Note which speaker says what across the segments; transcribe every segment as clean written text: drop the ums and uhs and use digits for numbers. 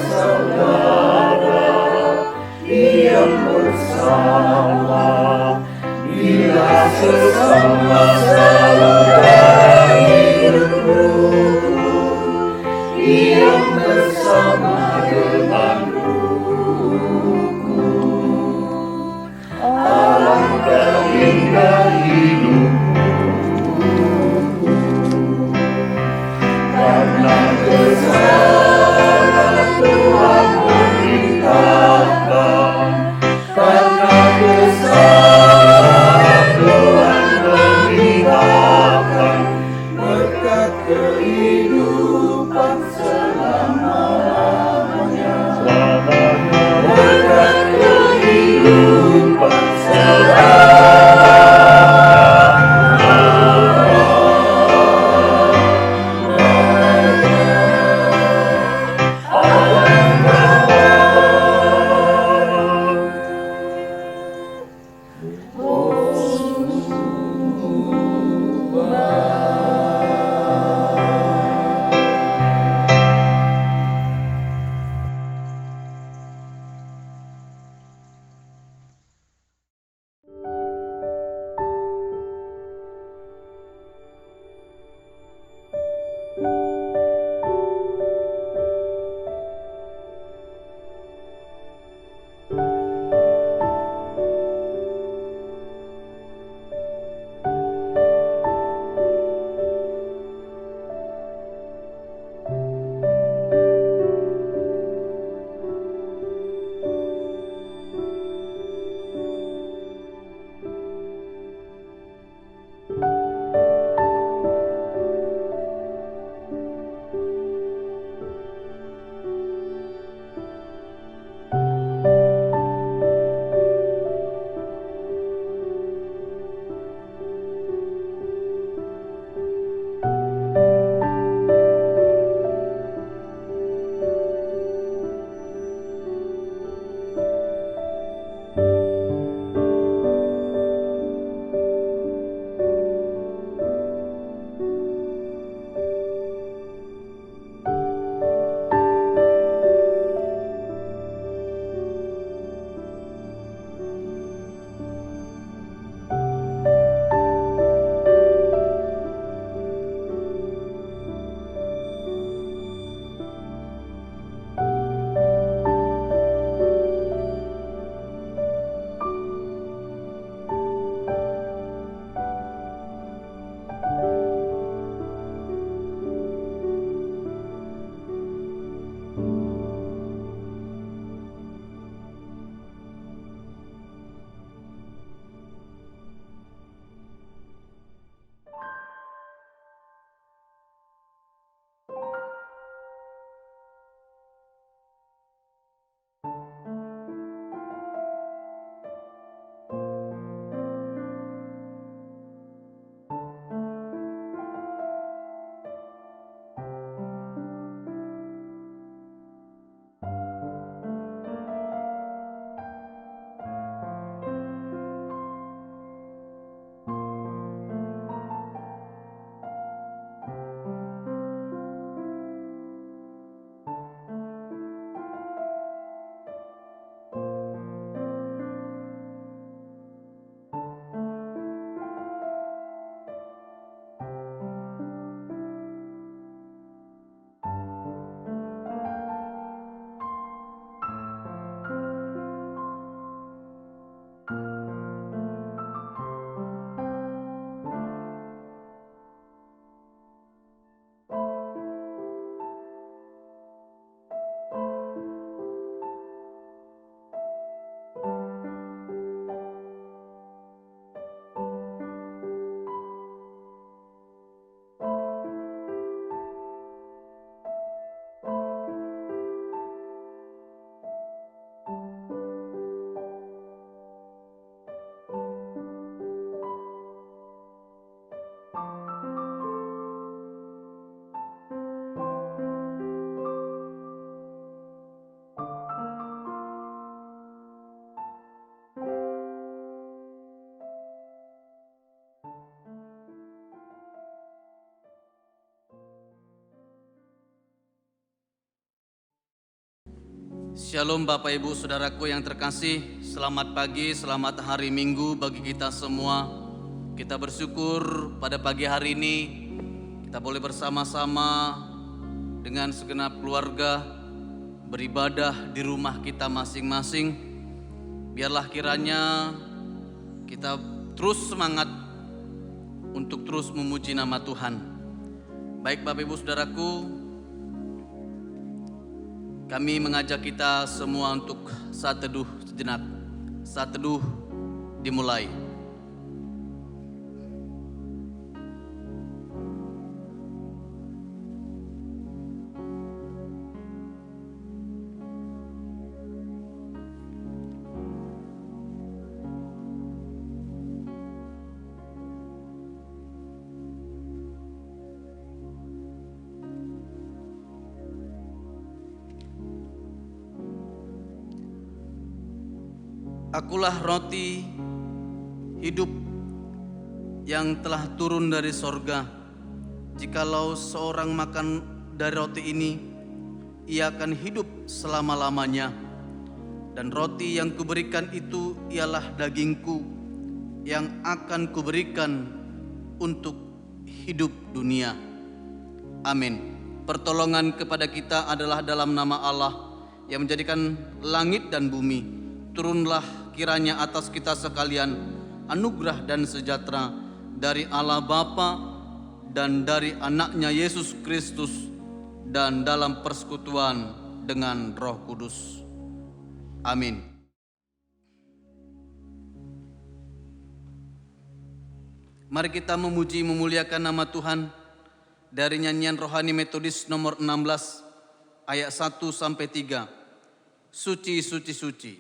Speaker 1: saudara, diam bersama, bila sesama selalu dari hidupku, diam bersama dengan ruhku. Alangkah indah hidupku, karena kesalahan Tuhan memerintahkan, karena kesalahan Tuhan memerintahkan, berkat kehidupan selalu.
Speaker 2: Shalom Bapak Ibu Saudaraku yang terkasih, selamat pagi, selamat hari Minggu bagi kita semua. Kita bersyukur pada pagi hari ini kita boleh bersama-sama dengan segenap keluarga beribadah di rumah kita masing-masing. Biarlah kiranya kita terus semangat untuk terus memuji nama Tuhan. Baik Bapak Ibu Saudaraku, kami mengajak kita semua untuk saat teduh sejenak. Saat teduh dimulai. Akulah roti hidup yang telah turun dari sorga. Jikalau seorang makan dari roti ini, ia akan hidup selama-lamanya. Dan roti yang kuberikan itu ialah dagingku yang akan kuberikan untuk hidup dunia. Amin. Pertolongan kepada kita adalah dalam nama Allah yang menjadikan langit dan bumi. Turunlah kiranya atas kita sekalian anugerah dan sejahtera dari Allah Bapa dan dari anaknya Yesus Kristus dan dalam persekutuan dengan Roh Kudus. Amin. Mari kita memuji memuliakan nama Tuhan dari nyanyian rohani metodis nomor 16 ayat 1 sampai 3. Suci, suci, suci.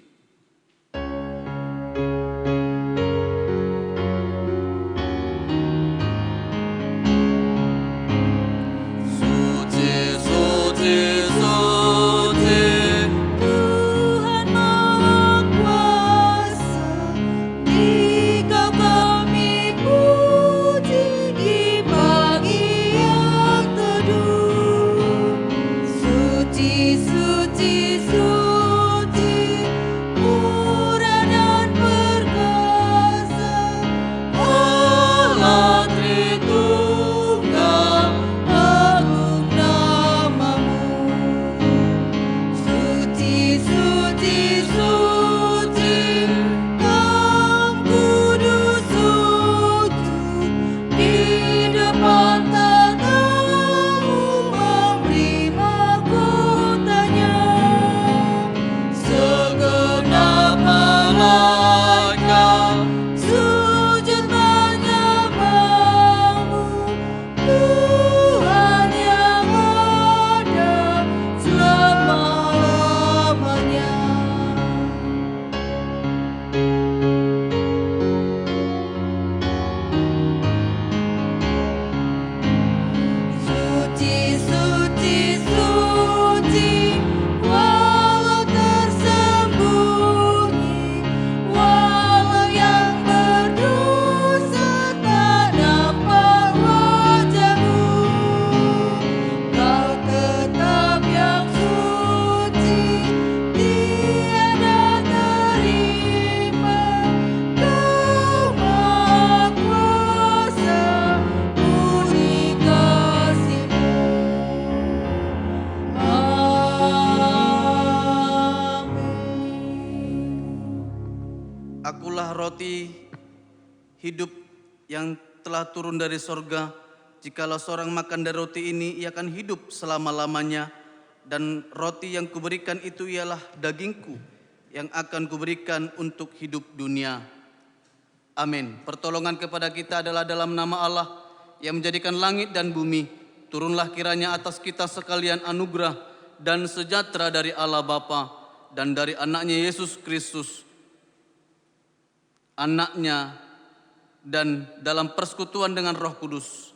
Speaker 2: Akulah roti hidup yang telah turun dari sorga. Jikalau seorang makan dari roti ini, ia akan hidup selama-lamanya. Dan roti yang kuberikan itu ialah dagingku yang akan kuberikan untuk hidup dunia. Amin. Pertolongan kepada kita adalah dalam nama Allah yang menjadikan langit dan bumi. Turunlah kiranya atas kita sekalian anugerah dan sejahtera dari Allah Bapa dan dari anaknya Yesus Kristus, anaknya, dan dalam persekutuan dengan Roh Kudus.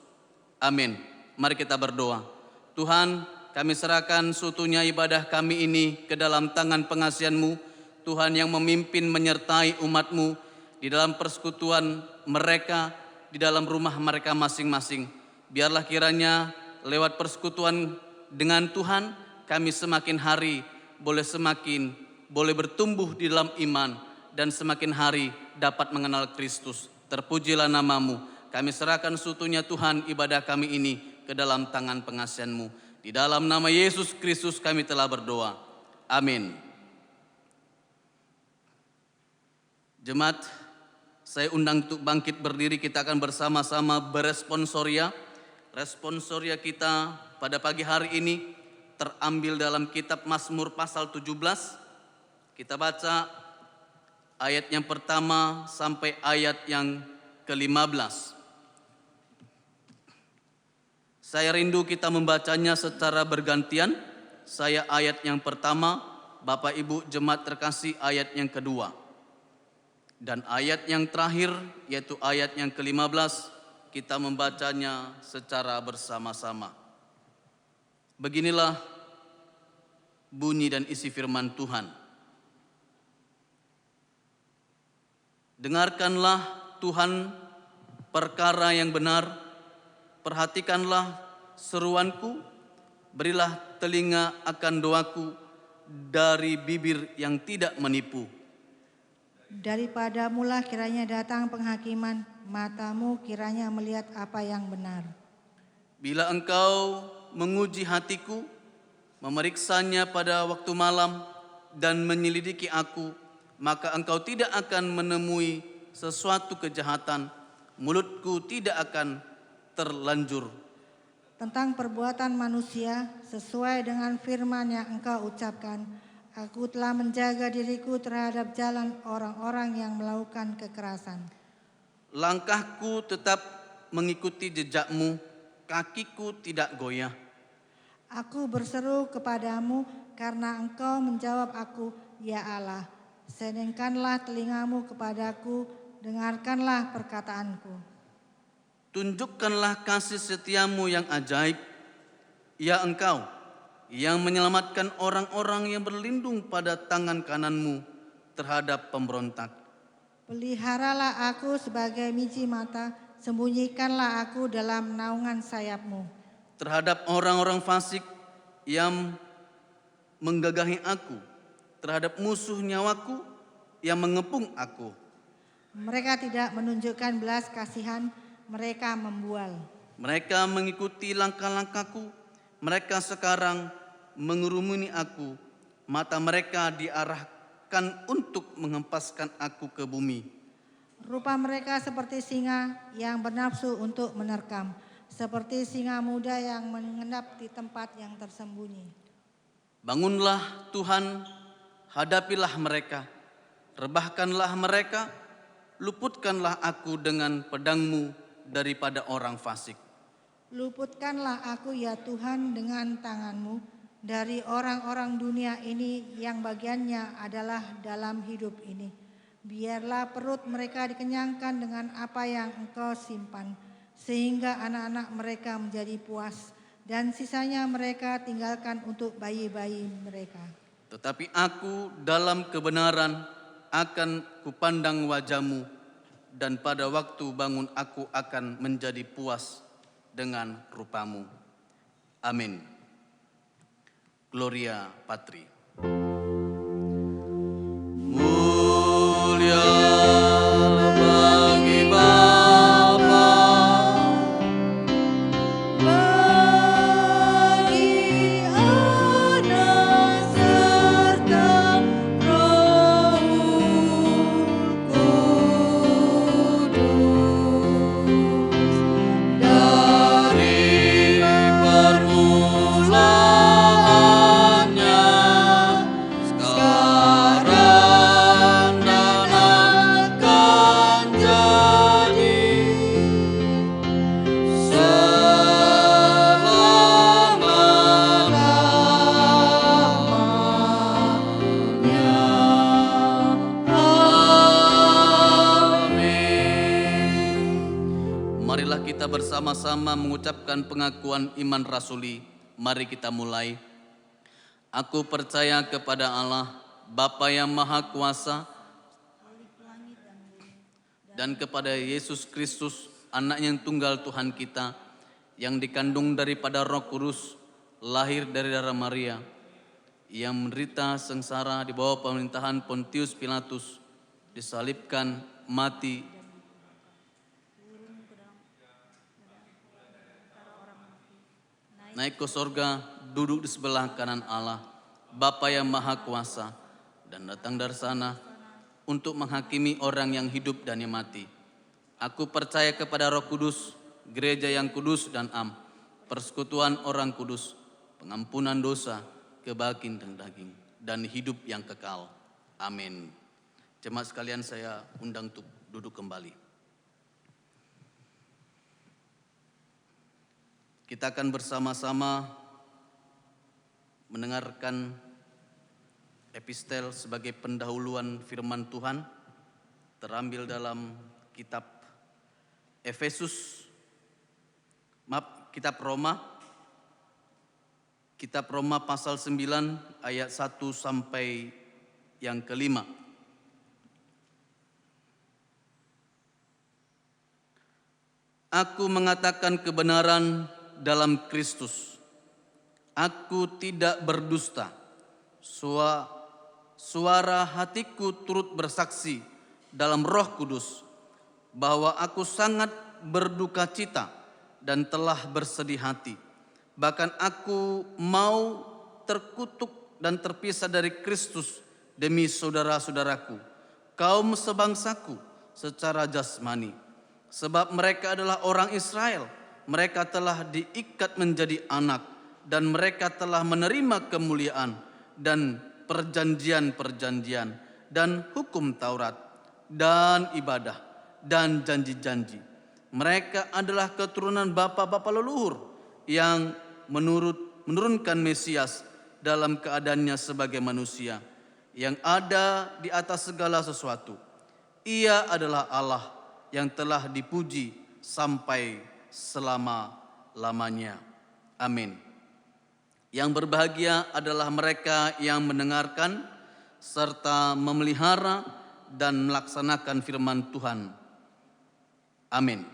Speaker 2: Amin. Mari kita berdoa. Tuhan, kami serahkan seutuhnya ibadah kami ini ke dalam tangan pengasihan-Mu. Tuhan yang memimpin menyertai umat-Mu di dalam persekutuan mereka, di dalam rumah mereka masing-masing. Biarlah kiranya lewat persekutuan dengan Tuhan, kami semakin hari boleh bertumbuh di dalam iman, dan semakin hari dapat mengenal Kristus. Terpujilah namamu. Kami serahkan seutuhnya Tuhan ibadah kami ini ke dalam tangan pengasihan-Mu. Di dalam nama Yesus Kristus kami telah berdoa. Amin. Jemaat, saya undang untuk bangkit berdiri. Kita akan bersama-sama beresponsoria. Responsoria kita pada pagi hari ini terambil dalam kitab Mazmur pasal 17. Kita baca ayat yang pertama sampai ayat yang ke-15. Saya rindu kita membacanya secara bergantian. Saya ayat yang pertama, Bapak Ibu jemaat terkasih ayat yang kedua. Dan ayat yang terakhir yaitu ayat yang ke-15 kita membacanya secara bersama-sama. Beginilah bunyi dan isi firman Tuhan. Dengarkanlah Tuhan perkara yang benar, perhatikanlah seruanku, berilah telinga akan doaku dari bibir yang tidak menipu.
Speaker 3: Daripadamulah kiranya datang penghakiman, matamu kiranya melihat apa yang benar.
Speaker 2: Bila engkau menguji hatiku, memeriksanya pada waktu malam dan menyelidiki aku, maka engkau tidak akan menemui sesuatu kejahatan, mulutku tidak akan terlanjur.
Speaker 3: Tentang perbuatan manusia sesuai dengan firman yang engkau ucapkan, aku telah menjaga diriku terhadap jalan orang-orang yang melakukan kekerasan.
Speaker 2: Langkahku tetap mengikuti jejakmu, kakiku tidak goyah.
Speaker 3: Aku berseru kepadamu karena engkau menjawab aku, ya Allah. Sedengkanlah telingamu kepadaku, dengarkanlah perkataanku.
Speaker 2: Tunjukkanlah kasih setiamu yang ajaib, ya engkau yang menyelamatkan orang-orang yang berlindung pada tangan kananmu terhadap pemberontak.
Speaker 3: Peliharalah aku sebagai biji mata, sembunyikanlah aku dalam naungan sayapmu.
Speaker 2: Terhadap orang-orang fasik yang menggagahi aku, terhadap musuh nyawaku yang mengepung aku.
Speaker 3: Mereka tidak menunjukkan belas kasihan, mereka membual.
Speaker 2: Mereka mengikuti langkah-langkahku, mereka sekarang mengerumuni aku, mata mereka diarahkan untuk menghempaskan aku ke bumi.
Speaker 3: Rupa mereka seperti singa yang bernafsu untuk menerkam, seperti singa muda yang mengendap di tempat yang tersembunyi.
Speaker 2: Bangunlah Tuhan, hadapilah mereka, rebahkanlah mereka, luputkanlah aku dengan pedang-Mu daripada orang fasik.
Speaker 3: Luputkanlah aku ya Tuhan dengan tangan-Mu dari orang-orang dunia ini yang bagiannya adalah dalam hidup ini. Biarlah perut mereka dikenyangkan dengan apa yang Engkau simpan, sehingga anak-anak mereka menjadi puas, dan sisanya mereka tinggalkan untuk bayi-bayi mereka.
Speaker 2: Tetapi aku dalam kebenaran akan kupandang wajah-Mu, dan pada waktu bangun aku akan menjadi puas dengan rupa-Mu. Amin. Gloria Patri. Mulia bagi Bapa,
Speaker 3: Bagi Anak serta Roh Kudus,
Speaker 2: dari permulaannya, sekarang dan akan jadi, selama-lamanya. Amin. Marilah kita bersama-sama mengucapkan pengakuan iman rasuli. Mari kita mulai. Aku percaya kepada Allah, Bapa yang Maha Kuasa, dan kepada Yesus Kristus, Anak yang tunggal Tuhan kita, yang dikandung daripada Roh Kudus, lahir dari darah Maria, yang menderita sengsara di bawah pemerintahan Pontius Pilatus, disalibkan, mati, naik ke sorga, duduk di sebelah kanan Allah, Bapa yang Maha Kuasa, dan datang dari sana untuk menghakimi orang yang hidup dan yang mati. Aku percaya kepada Roh Kudus, gereja yang kudus dan am, persekutuan orang kudus, pengampunan dosa, kebaikan daging, dan hidup yang kekal. Amin. Jemaat sekalian, saya undang untuk duduk kembali. Kita akan bersama-sama mendengarkan epistel sebagai pendahuluan firman Tuhan, terambil dalam kitab Kitab Roma pasal 9 ayat 1 sampai yang kelima. Aku mengatakan kebenaran dalam Kristus. Aku tidak berdusta. Suara hatiku turut bersaksi dalam Roh Kudus bahwa aku sangat berduka cita dan telah bersedih hati. Bahkan aku mau terkutuk dan terpisah dari Kristus demi saudara-saudaraku, kaum sebangsaku secara jasmani. Sebab mereka adalah orang Israel, mereka telah diikat menjadi anak, dan mereka telah menerima kemuliaan dan perjanjian-perjanjian dan hukum Taurat dan ibadah dan janji-janji. Mereka adalah keturunan bapa-bapa leluhur yang menurunkan Mesias dalam keadaannya sebagai manusia yang ada di atas segala sesuatu. Ia adalah Allah yang telah dipuji sampai selama-lamanya. Amin. Yang berbahagia adalah mereka yang mendengarkan serta memelihara dan melaksanakan firman Tuhan. Amin.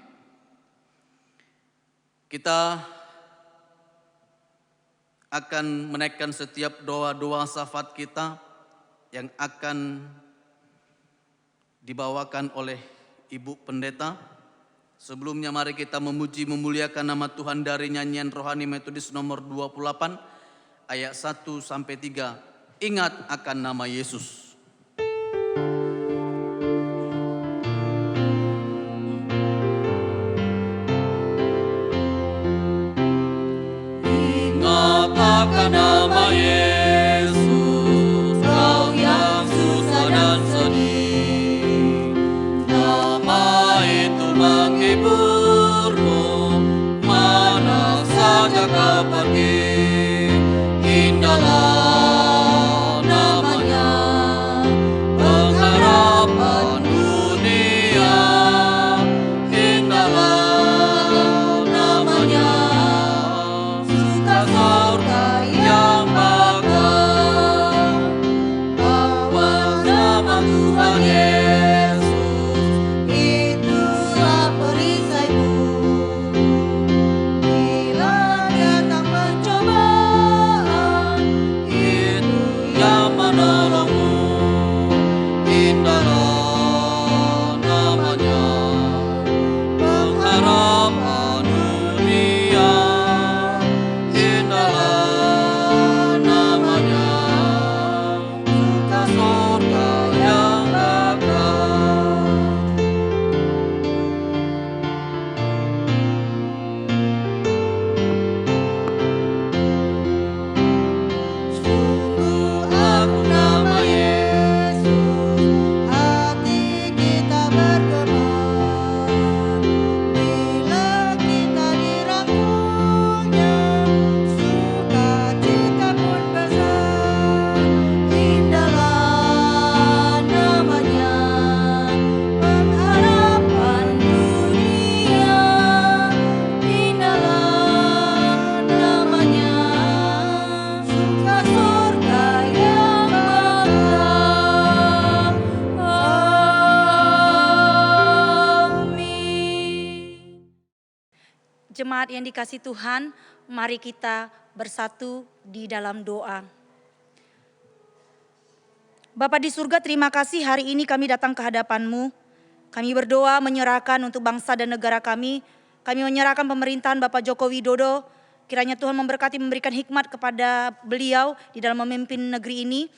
Speaker 2: Kita akan menaikkan setiap doa-doa syafaat kita yang akan dibawakan oleh Ibu Pendeta. Sebelumnya mari kita memuji memuliakan nama Tuhan dari nyanyian rohani Metodis nomor 28 ayat 1 sampai 3. Ingat akan nama Yesus. Ingat akan nama Yesus, kau yang susah dan sedih. Nama itu menghiburmu, mana saja kau pergi. Indahlah namanya, pengharapan dunia. Indahlah namanya, suka surga yang bakal. Awas nama Tuhan Yesus, itulah perisaimu. Bila datang pencobaan, itu yang menolongmu. Indahlah namanya, pengharapan dunia. Indahlah namanya, suka surga yang bakal. Sungguh aku nama Yesus, hati kita bergema. Bila kita dirangkulnya, sukacita pun besar. Indahlah namanya, pengharapan dunia. Indahlah namanya, suka surga yang bakal. Amin.
Speaker 4: Jemaat yang dikasihi Tuhan, mari kita bersatu di dalam doa. Bapa di surga, terima kasih hari ini kami datang ke hadapan-Mu. Kami berdoa menyerahkan untuk bangsa dan negara kami. Kami menyerahkan pemerintahan Bapak Joko Widodo. Kiranya Tuhan memberkati, memberikan hikmat kepada beliau di dalam memimpin negeri ini,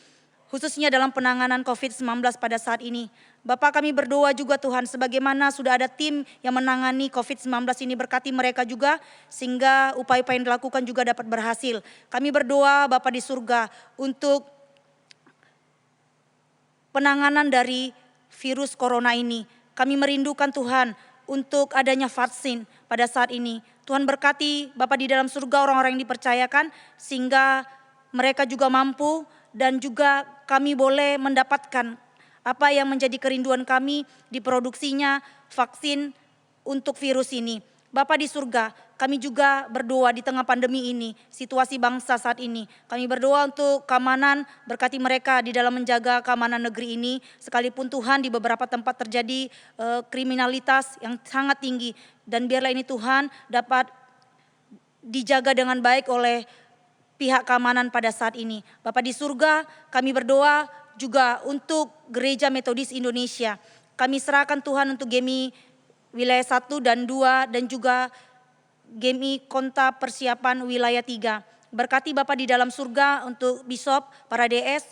Speaker 4: khususnya dalam penanganan COVID-19 pada saat ini. Bapak, kami berdoa juga Tuhan, sebagaimana sudah ada tim yang menangani COVID-19 ini, berkati mereka juga sehingga upaya-upaya yang dilakukan juga dapat berhasil. Kami berdoa Bapak di surga untuk penanganan dari virus corona ini. Kami merindukan Tuhan untuk adanya vaksin pada saat ini. Tuhan berkati Bapa di dalam surga orang-orang yang dipercayakan sehingga mereka juga mampu dan juga kami boleh mendapatkan apa yang menjadi kerinduan kami diproduksinya vaksin untuk virus ini. Bapa di surga, kami juga berdoa di tengah pandemi ini, situasi bangsa saat ini. Kami berdoa untuk keamanan, berkati mereka di dalam menjaga keamanan negeri ini. Sekalipun Tuhan di beberapa tempat terjadi kriminalitas yang sangat tinggi. Dan biarlah ini Tuhan dapat dijaga dengan baik oleh pihak keamanan pada saat ini. Bapa di surga, kami berdoa juga untuk Gereja Metodis Indonesia. Kami serahkan Tuhan untuk GEMI wilayah 1 dan 2 dan juga GEMI Konta Persiapan wilayah 3. Berkati Bapa di dalam surga untuk Bishop, para DS,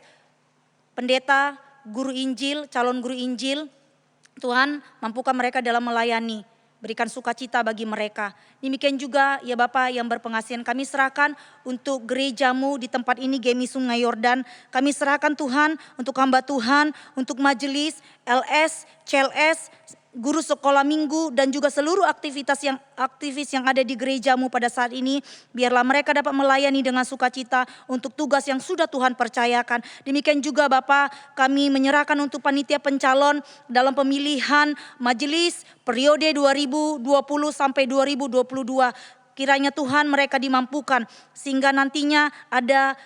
Speaker 4: pendeta, guru Injil, calon guru Injil. Tuhan mampukan mereka dalam melayani, berikan sukacita bagi mereka. Demikian juga ya Bapa yang berpengasihan, kami serahkan untuk gerejamu di tempat ini GEMI Sungai Yordan. Kami serahkan Tuhan untuk hamba Tuhan, untuk majelis, LS, CLS, guru sekolah minggu dan juga seluruh aktivis yang ada di gerejamu pada saat ini. Biarlah mereka dapat melayani dengan sukacita untuk tugas yang sudah Tuhan percayakan. Demikian juga Bapa, kami menyerahkan untuk panitia pencalon dalam pemilihan majelis periode 2020 sampai 2022. Kiranya Tuhan mereka dimampukan sehingga nantinya ada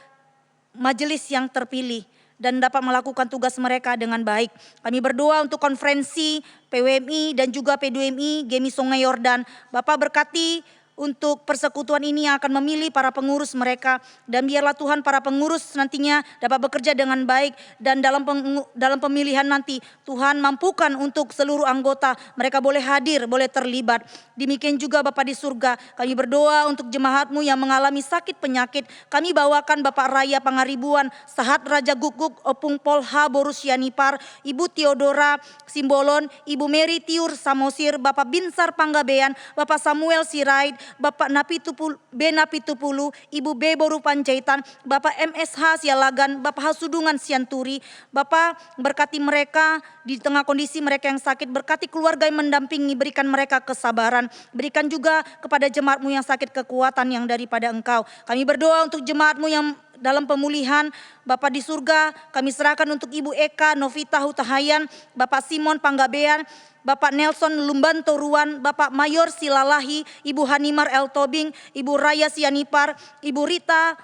Speaker 4: majelis yang terpilih dan dapat melakukan tugas mereka dengan baik. Kami berdoa untuk konferensi PWMI dan juga P2MI GEMI Sungai Yordan. Bapak berkati untuk persekutuan ini yang akan memilih para pengurus mereka. Dan biarlah Tuhan para pengurus nantinya dapat bekerja dengan baik. Dan dalam pemilihan nanti Tuhan mampukan untuk seluruh anggota mereka boleh hadir, boleh terlibat. Demikian juga Bapa di surga, kami berdoa untuk jemaatmu yang mengalami sakit penyakit. Kami bawakan Bapak Raya Pangaribuan, Sahat Raja Guguk, Opung Polha Borus Yanipar, Ibu Theodora Simbolon, Ibu Mary Tiur Samosir, Bapak Binsar Panggabean, Bapak Samuel Sirait, Bapak Napitupulu, Ibu B Boru Panjaitan, Bapak MSH Sialagan, Bapak Hasudungan Sianturi. Bapak berkati mereka di tengah kondisi mereka yang sakit, berkati keluarga yang mendampingi, berikan mereka kesabaran. Berikan juga kepada jemaatmu yang sakit kekuatan yang daripada Engkau. Kami berdoa untuk jemaatmu yang dalam pemulihan. Bapak di surga, kami serahkan untuk Ibu Eka Novita Hutahayan, Bapak Simon Panggabean, Bapak Nelson Lumbanto Ruan, Bapak Mayor Silalahi, Ibu Hanimar El Tobing, Ibu Raya Sianipar, Ibu Rita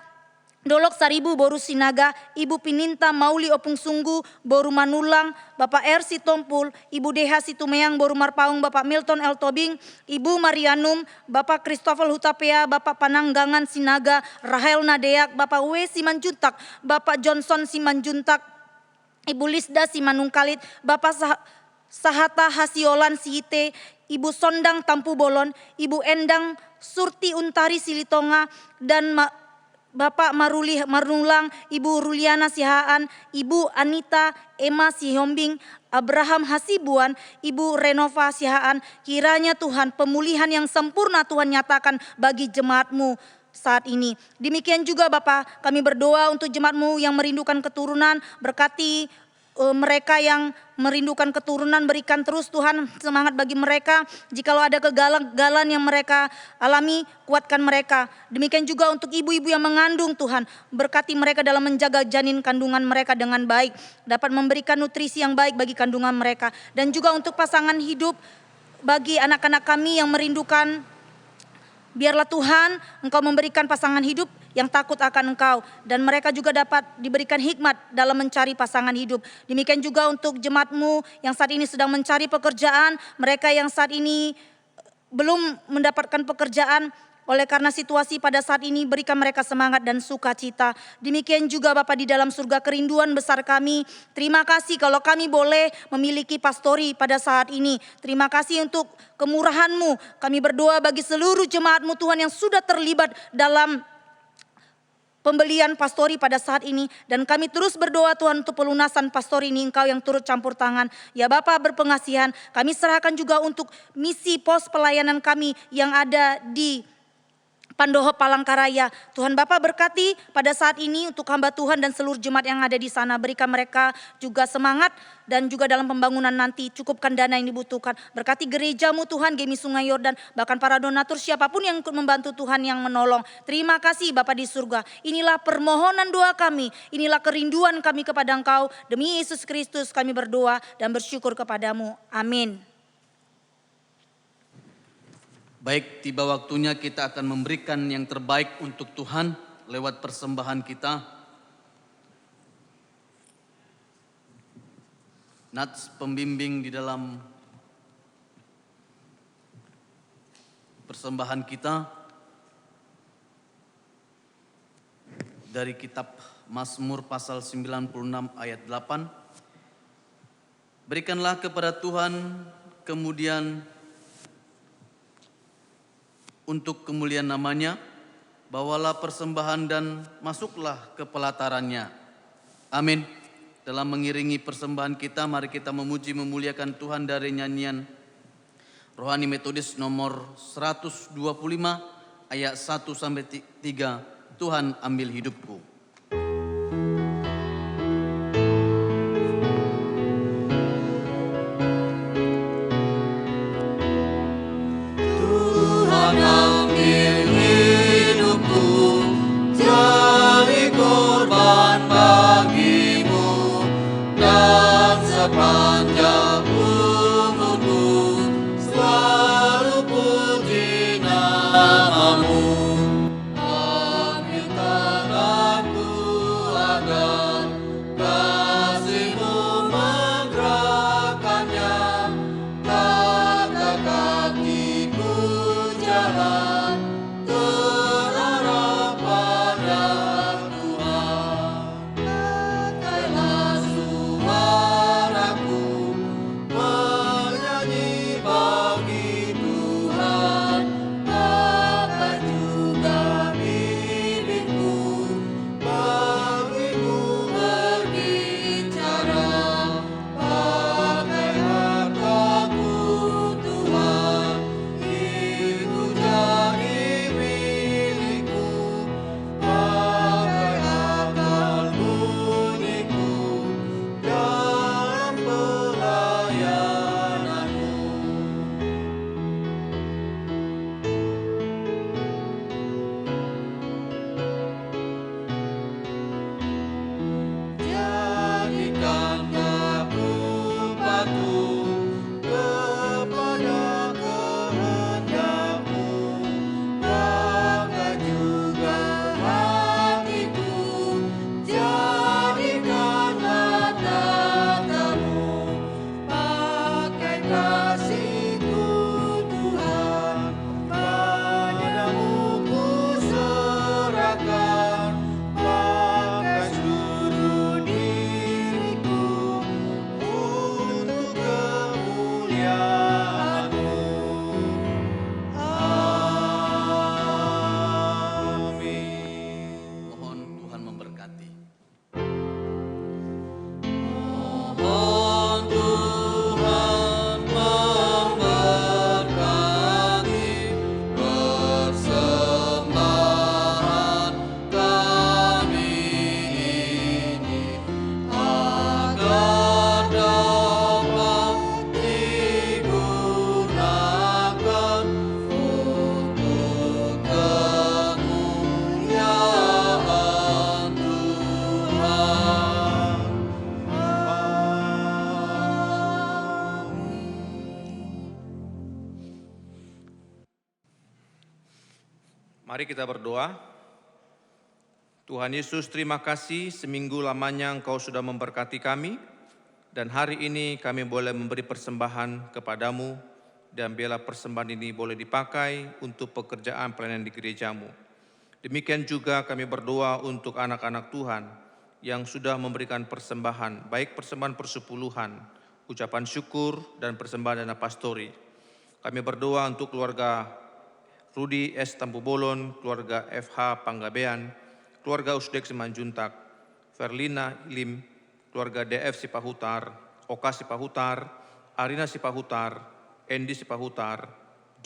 Speaker 4: Dolok Saribu Boru Sinaga, Ibu Pininta Mauli Opung Sunggu Boru Manulang, Bapak Ersi Tompul, Ibu Deha Situmeang Boru Marpaung, Bapak Milton El Tobing, Ibu Marianum, Bapak Christopher Hutapea, Bapak Pananggangan Sinaga, Rahel Nadeak, Bapak W Simanjuntak, Bapak Johnson Simanjuntak, Ibu Lisda Simanungkalit, Bapak Sahata Hasiolan Sihite, Ibu Sondang Tampu Bolon, Ibu Endang Surti Untari Silitonga, dan Bapak Marulang, Ibu Ruliana Sihaan, Ibu Anita Emma Sihombing, Abraham Hasibuan, Ibu Renova Sihaan. Kiranya Tuhan pemulihan yang sempurna Tuhan nyatakan bagi jemaatmu saat ini. Demikian juga Bapak, kami berdoa untuk jemaatmu yang merindukan keturunan, berkati mereka yang merindukan keturunan, berikan terus Tuhan semangat bagi mereka. Jikalau ada kegagalan yang mereka alami, kuatkan mereka. Demikian juga untuk ibu-ibu yang mengandung Tuhan, berkati mereka dalam menjaga janin kandungan mereka dengan baik, dapat memberikan nutrisi yang baik bagi kandungan mereka. Dan juga untuk pasangan hidup bagi anak-anak kami yang merindukan, biarlah Tuhan Engkau memberikan pasangan hidup yang takut akan Engkau, dan mereka juga dapat diberikan hikmat dalam mencari pasangan hidup. Demikian juga untuk jemaatmu yang saat ini sedang mencari pekerjaan, mereka yang saat ini belum mendapatkan pekerjaan, Oleh karena situasi pada saat ini, berikan mereka semangat dan sukacita. Demikian juga Bapa di dalam surga, kerinduan besar kami. Terima kasih kalau kami boleh memiliki pastori pada saat ini. Terima kasih untuk kemurahan-Mu. Kami berdoa bagi seluruh jemaat-Mu Tuhan yang sudah terlibat dalam pembelian pastori pada saat ini, dan kami terus berdoa Tuhan untuk pelunasan pastori ini, Engkau yang turut campur tangan. Ya Bapa berpengasihan, kami serahkan juga untuk misi pos pelayanan kami yang ada di Pandoho Palangkaraya. Tuhan Bapa berkati pada saat ini untuk hamba Tuhan dan seluruh jemaat yang ada di sana. Berikan mereka juga semangat dan juga dalam pembangunan nanti cukupkan dana yang dibutuhkan. Berkati gereja-Mu Tuhan, GEMI Sungai Yordan, bahkan para donatur siapapun yang ikut membantu Tuhan yang menolong. Terima kasih Bapa di surga. Inilah permohonan doa kami, inilah kerinduan kami kepada Engkau. Demi Yesus Kristus kami berdoa dan bersyukur kepadamu. Amin.
Speaker 2: Baik, tiba waktunya kita akan memberikan yang terbaik untuk Tuhan lewat persembahan kita. Nats pembimbing di dalam persembahan kita dari kitab Mazmur pasal 96 ayat 8. Berikanlah kepada Tuhan, kemudian untuk kemuliaan namanya, bawalah persembahan dan masuklah ke pelatarannya. Amin. Dalam mengiringi persembahan kita, mari kita memuji memuliakan Tuhan dari nyanyian Rohani Metodis nomor 125 ayat 1-3. Tuhan ambil hidupku.
Speaker 1: Sepanjang umurku selalu puji nama-Mu. Ambil tanganku agar kasih-Mu menggerakkannya. Langkah kakiku jalan terarah pada Tuhan. Pakailah menyanyi bagi Tuhan, pakai juga bibirku, bagimu berbicara, pakai hartaku Tuhan, itu jadi milikku, pakai akal budiku dalam pelayananmu. Jadikan aku patuh kepada kehendak-Mu, pakai juga hatiku, jadikanlah tata-Mu, pakai kasih-Ku Tuhan, padamu ku serahkan, pakai seluruh diriku untuk kemuliaan-Mu. Amin.
Speaker 2: Mohon Tuhan memberkati.
Speaker 1: Mohon Tuhan memberkati persembahan kami ini, agar dapat digunakan untuk kemuliaan Tuhan.
Speaker 5: Mari kita berdoa. Tuhan Yesus, terima kasih seminggu lamanya Engkau sudah memberkati kami, dan hari ini kami boleh memberi persembahan kepadamu dan biarlah persembahan ini boleh dipakai untuk pekerjaan pelayanan di gerejamu. Demikian juga kami berdoa untuk anak-anak Tuhan yang sudah memberikan persembahan, baik persembahan persepuluhan, ucapan syukur, dan persembahan dana pastori. Kami berdoa untuk keluarga Rudi S. Tampu Bolon, keluarga FH Panggabean, keluarga Usdek Simanjuntak, Verlina Lim, keluarga DF Sipahutar, Oka Sipahutar, Arina Sipahutar, Endi Sipahutar,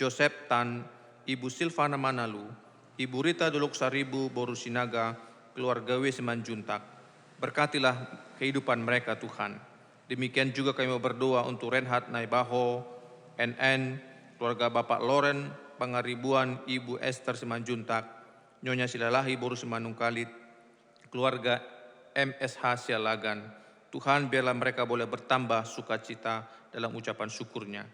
Speaker 5: Joseph Tan, Ibu Silvana Manalu, Ibu Rita Dolok Saribu Borusinaga, keluarga W. Simanjuntak. Berkatilah kehidupan mereka Tuhan. Demikian juga kami berdoa untuk Renhat Naibaho, NN, keluarga Bapak Loren Pangaribuan, Ibu Esther Simanjuntak, Nyonya Silalahi Boru Simanungkalit, keluarga MSH Sialagan. Tuhan biarlah mereka boleh bertambah sukacita dalam ucapan syukurnya.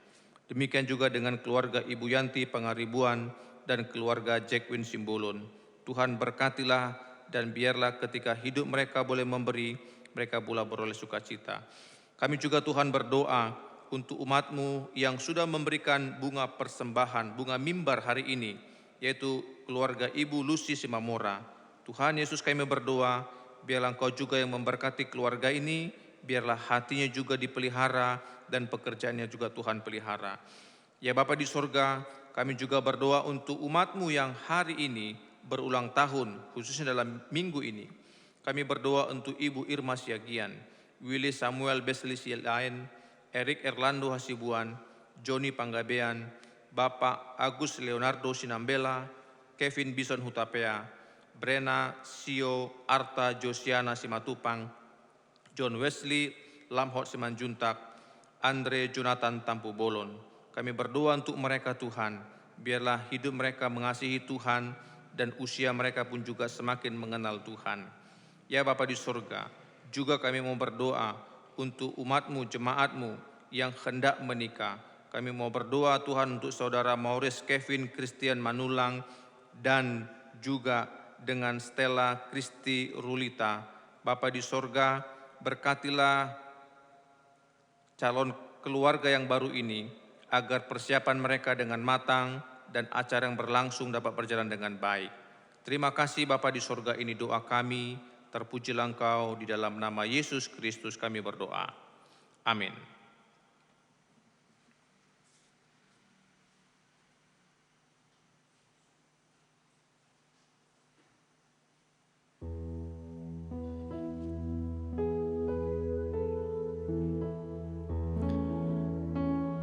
Speaker 5: Demikian juga dengan keluarga Ibu Yanti Pangaribuan dan keluarga Jackwin Simbolon. Tuhan berkatilah dan biarlah ketika hidup mereka boleh memberi, mereka pula beroleh sukacita. Kami juga Tuhan berdoa untuk umat-Mu yang sudah memberikan bunga persembahan, bunga mimbar hari ini, yaitu keluarga Ibu Lucy Simamora. Tuhan Yesus kami berdoa, biarlah Engkau juga yang memberkati keluarga ini, biarlah hatinya juga dipelihara dan pekerjaannya juga Tuhan pelihara. Ya Bapa di sorga, kami juga berdoa untuk umat-Mu yang hari ini berulang tahun, khususnya dalam minggu ini. Kami berdoa untuk Ibu Irma Siagian, Willy Samuel Besli Silain, Erik Erlando Hasibuan, Joni Panggabean, Bapak Agus Leonardo Sinambela, Kevin Bison Hutapea, Brena Sio Arta Josiana Simatupang, John Wesley Lamhot Simanjuntak, Andre Jonathan Tampu Bolon. Kami berdoa untuk mereka Tuhan, biarlah hidup mereka mengasihi Tuhan dan usia mereka pun juga semakin mengenal Tuhan. Ya Bapa di surga, juga kami mau berdoa untuk umat-Mu, jemaat-Mu yang hendak menikah. Kami mau berdoa Tuhan untuk saudara Maurice Kevin Christian Manulang dan juga dengan Stella Kristi Rulita. Bapa di sorga, berkatilah calon keluarga yang baru ini, agar persiapan mereka dengan matang dan acara yang berlangsung dapat berjalan dengan baik. Terima kasih Bapa di sorga, ini doa kami, terpujilah Engkau, di dalam nama Yesus Kristus kami berdoa. Amin.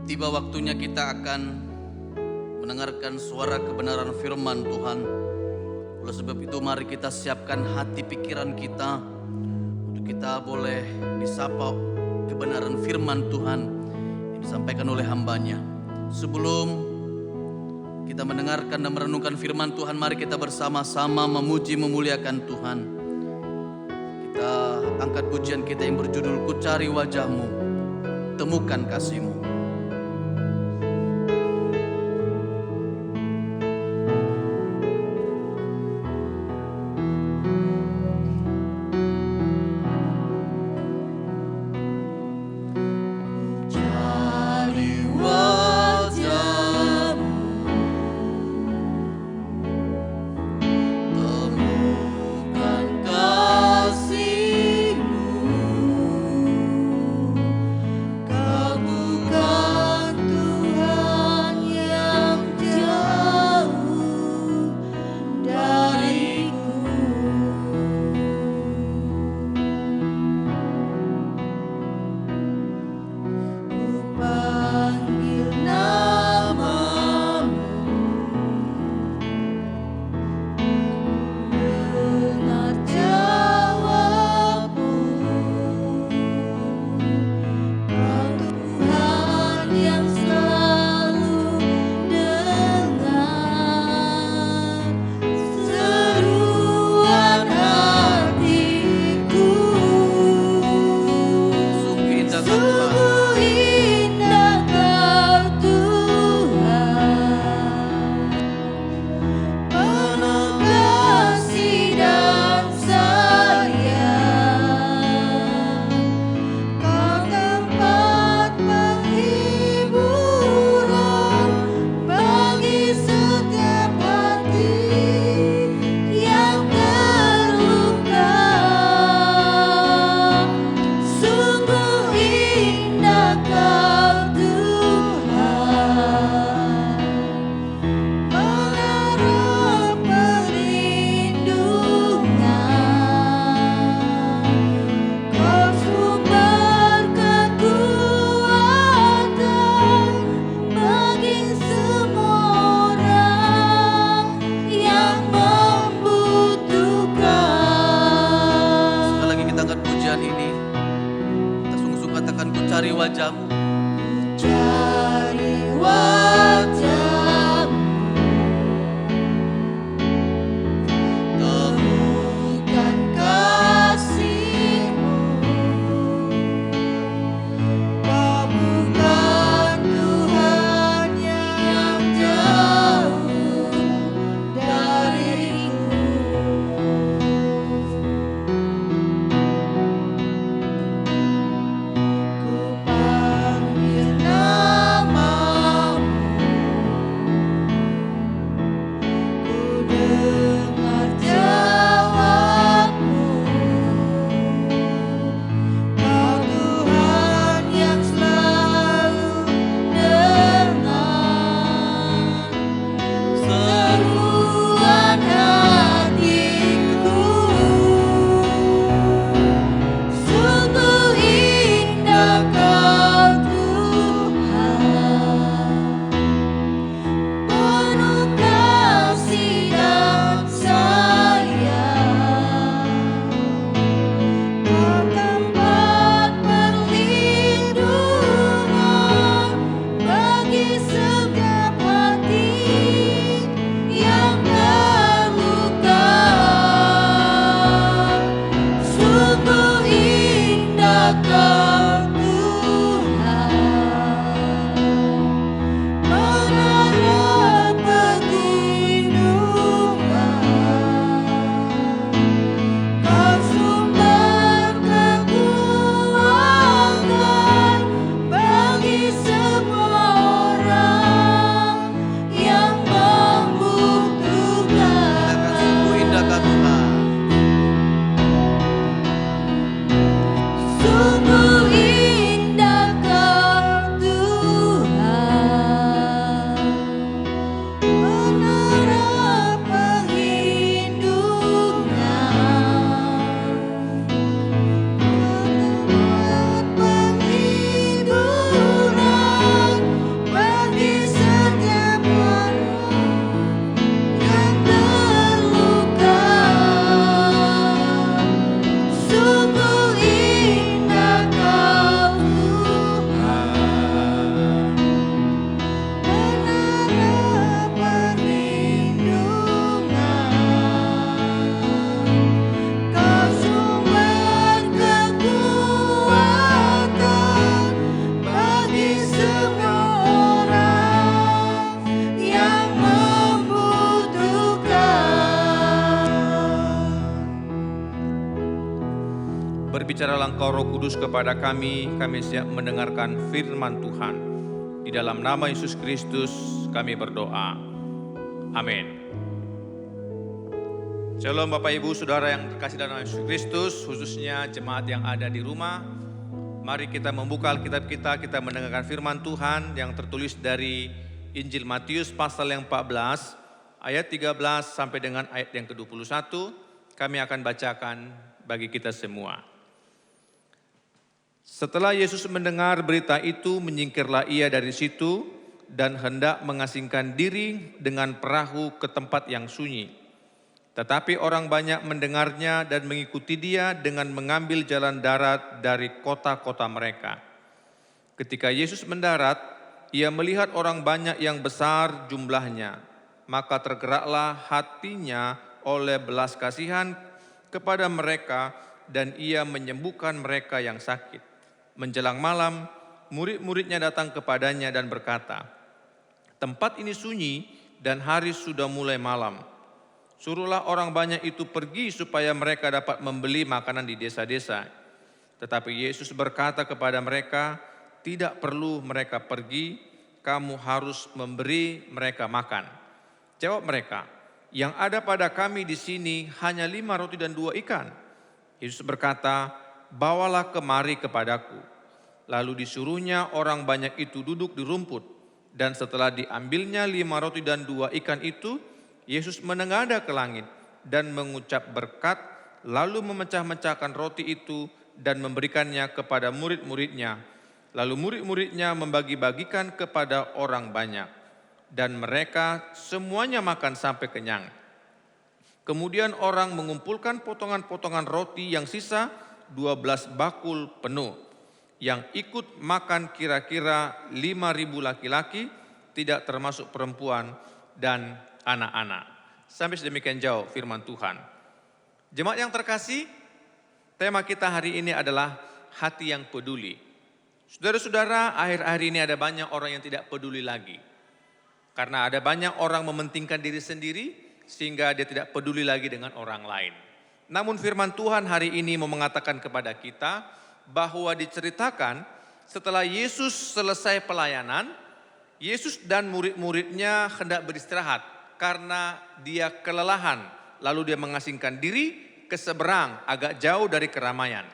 Speaker 2: Tiba waktunya kita akan mendengarkan suara kebenaran firman Tuhan. Oleh sebab itu mari kita siapkan hati pikiran kita untuk kita boleh disapa kebenaran firman Tuhan yang disampaikan oleh hambanya. Sebelum kita mendengarkan dan merenungkan firman Tuhan, mari kita bersama-sama memuji memuliakan Tuhan. Kita angkat pujian kita yang berjudul Ku Cari Wajah-Mu, Temukan Kasih-Mu.
Speaker 1: Bukan
Speaker 2: Katakan, ku cari wajah-Mu.
Speaker 1: Cari wajah-Mu, temukan kasih-Mu. Kau bukan Tuhan yang jauh dariku. Ku panggil namamu, ku dengar jawabmu. Kau Tuhan yang selalu dengar seruan hatiku. Sungguh indah Kau Tuhan, penuh kasih dan sayang. Kau tempat perlindungan bagi setiap hati yang terluka. Sungguh indah Kau Tuhan, menara perlindungan. Kau sumber kekuatan bagi semua orang yang membutuhkan.
Speaker 2: Katakan, sungguh indah Kau Tuhan.
Speaker 1: Sungguh indah Kau Tuhan, menara perlindungan. Tempat perlindungan bagi setiap orang yang terluka. Sungguh indah Kau Tuhan, menara perlindungan. Kau sumber kekuatan bagi semua orang yang membutuhkan.
Speaker 5: Berbicaralah Engkau Roh Kudus kepada kami siap mendengarkan firman Tuhan. Di dalam nama Yesus Kristus kami berdoa. Amin. Shalom Bapak Ibu Saudara yang terkasih dalam Yesus Kristus, khususnya jemaat yang ada di rumah. Mari kita membuka Alkitab kita mendengarkan firman Tuhan yang tertulis dari Injil Matius pasal yang 14, ayat 13 sampai dengan ayat yang ke-21. Kami akan bacakan bagi kita semua. Setelah Yesus mendengar berita itu, menyingkirlah ia dari situ dan hendak mengasingkan diri dengan perahu ke tempat yang sunyi. Tetapi orang banyak mendengarnya dan mengikuti dia dengan mengambil jalan darat dari kota-kota mereka. Ketika Yesus mendarat, ia melihat orang banyak yang besar jumlahnya, maka tergeraklah hatinya oleh belas kasihan kepada mereka dan ia menyembuhkan mereka yang sakit. Menjelang malam, murid-muridnya datang kepadanya dan berkata, "Tempat ini sunyi dan hari sudah mulai malam. Suruhlah orang banyak itu pergi supaya mereka dapat membeli makanan di desa-desa." Tetapi Yesus berkata kepada mereka, "Tidak perlu mereka pergi, kamu harus memberi mereka makan." Jawab mereka, "Yang ada pada kami di sini hanya 5 roti dan 2 ikan." Yesus berkata, "Bawalah kemari kepadaku." Lalu disuruhnya orang banyak itu duduk di rumput. Dan setelah diambilnya 5 roti dan 2 ikan itu, Yesus menengadah ke langit dan mengucap berkat, lalu memecah-mecahkan roti itu dan memberikannya kepada murid-muridnya. Lalu murid-muridnya membagi-bagikan kepada orang banyak. Dan mereka semuanya makan sampai kenyang. Kemudian orang mengumpulkan potongan-potongan roti yang sisa 12 bakul penuh. yang ikut makan kira-kira 5.000 laki-laki, tidak termasuk perempuan dan anak-anak. Sampai sedemikian jauh firman Tuhan. Jemaat yang terkasih, tema kita hari ini adalah hati yang peduli. Saudara-saudara, akhir-akhir ini ada banyak orang yang tidak peduli lagi. Karena ada banyak orang mementingkan diri sendiri, sehingga dia tidak peduli lagi dengan orang lain. Namun firman Tuhan hari ini mau mengatakan kepada kita, bahwa diceritakan setelah Yesus selesai pelayanan, Yesus dan murid-muridnya hendak beristirahat karena dia kelelahan. Lalu dia mengasingkan diri ke seberang agak jauh dari keramaian.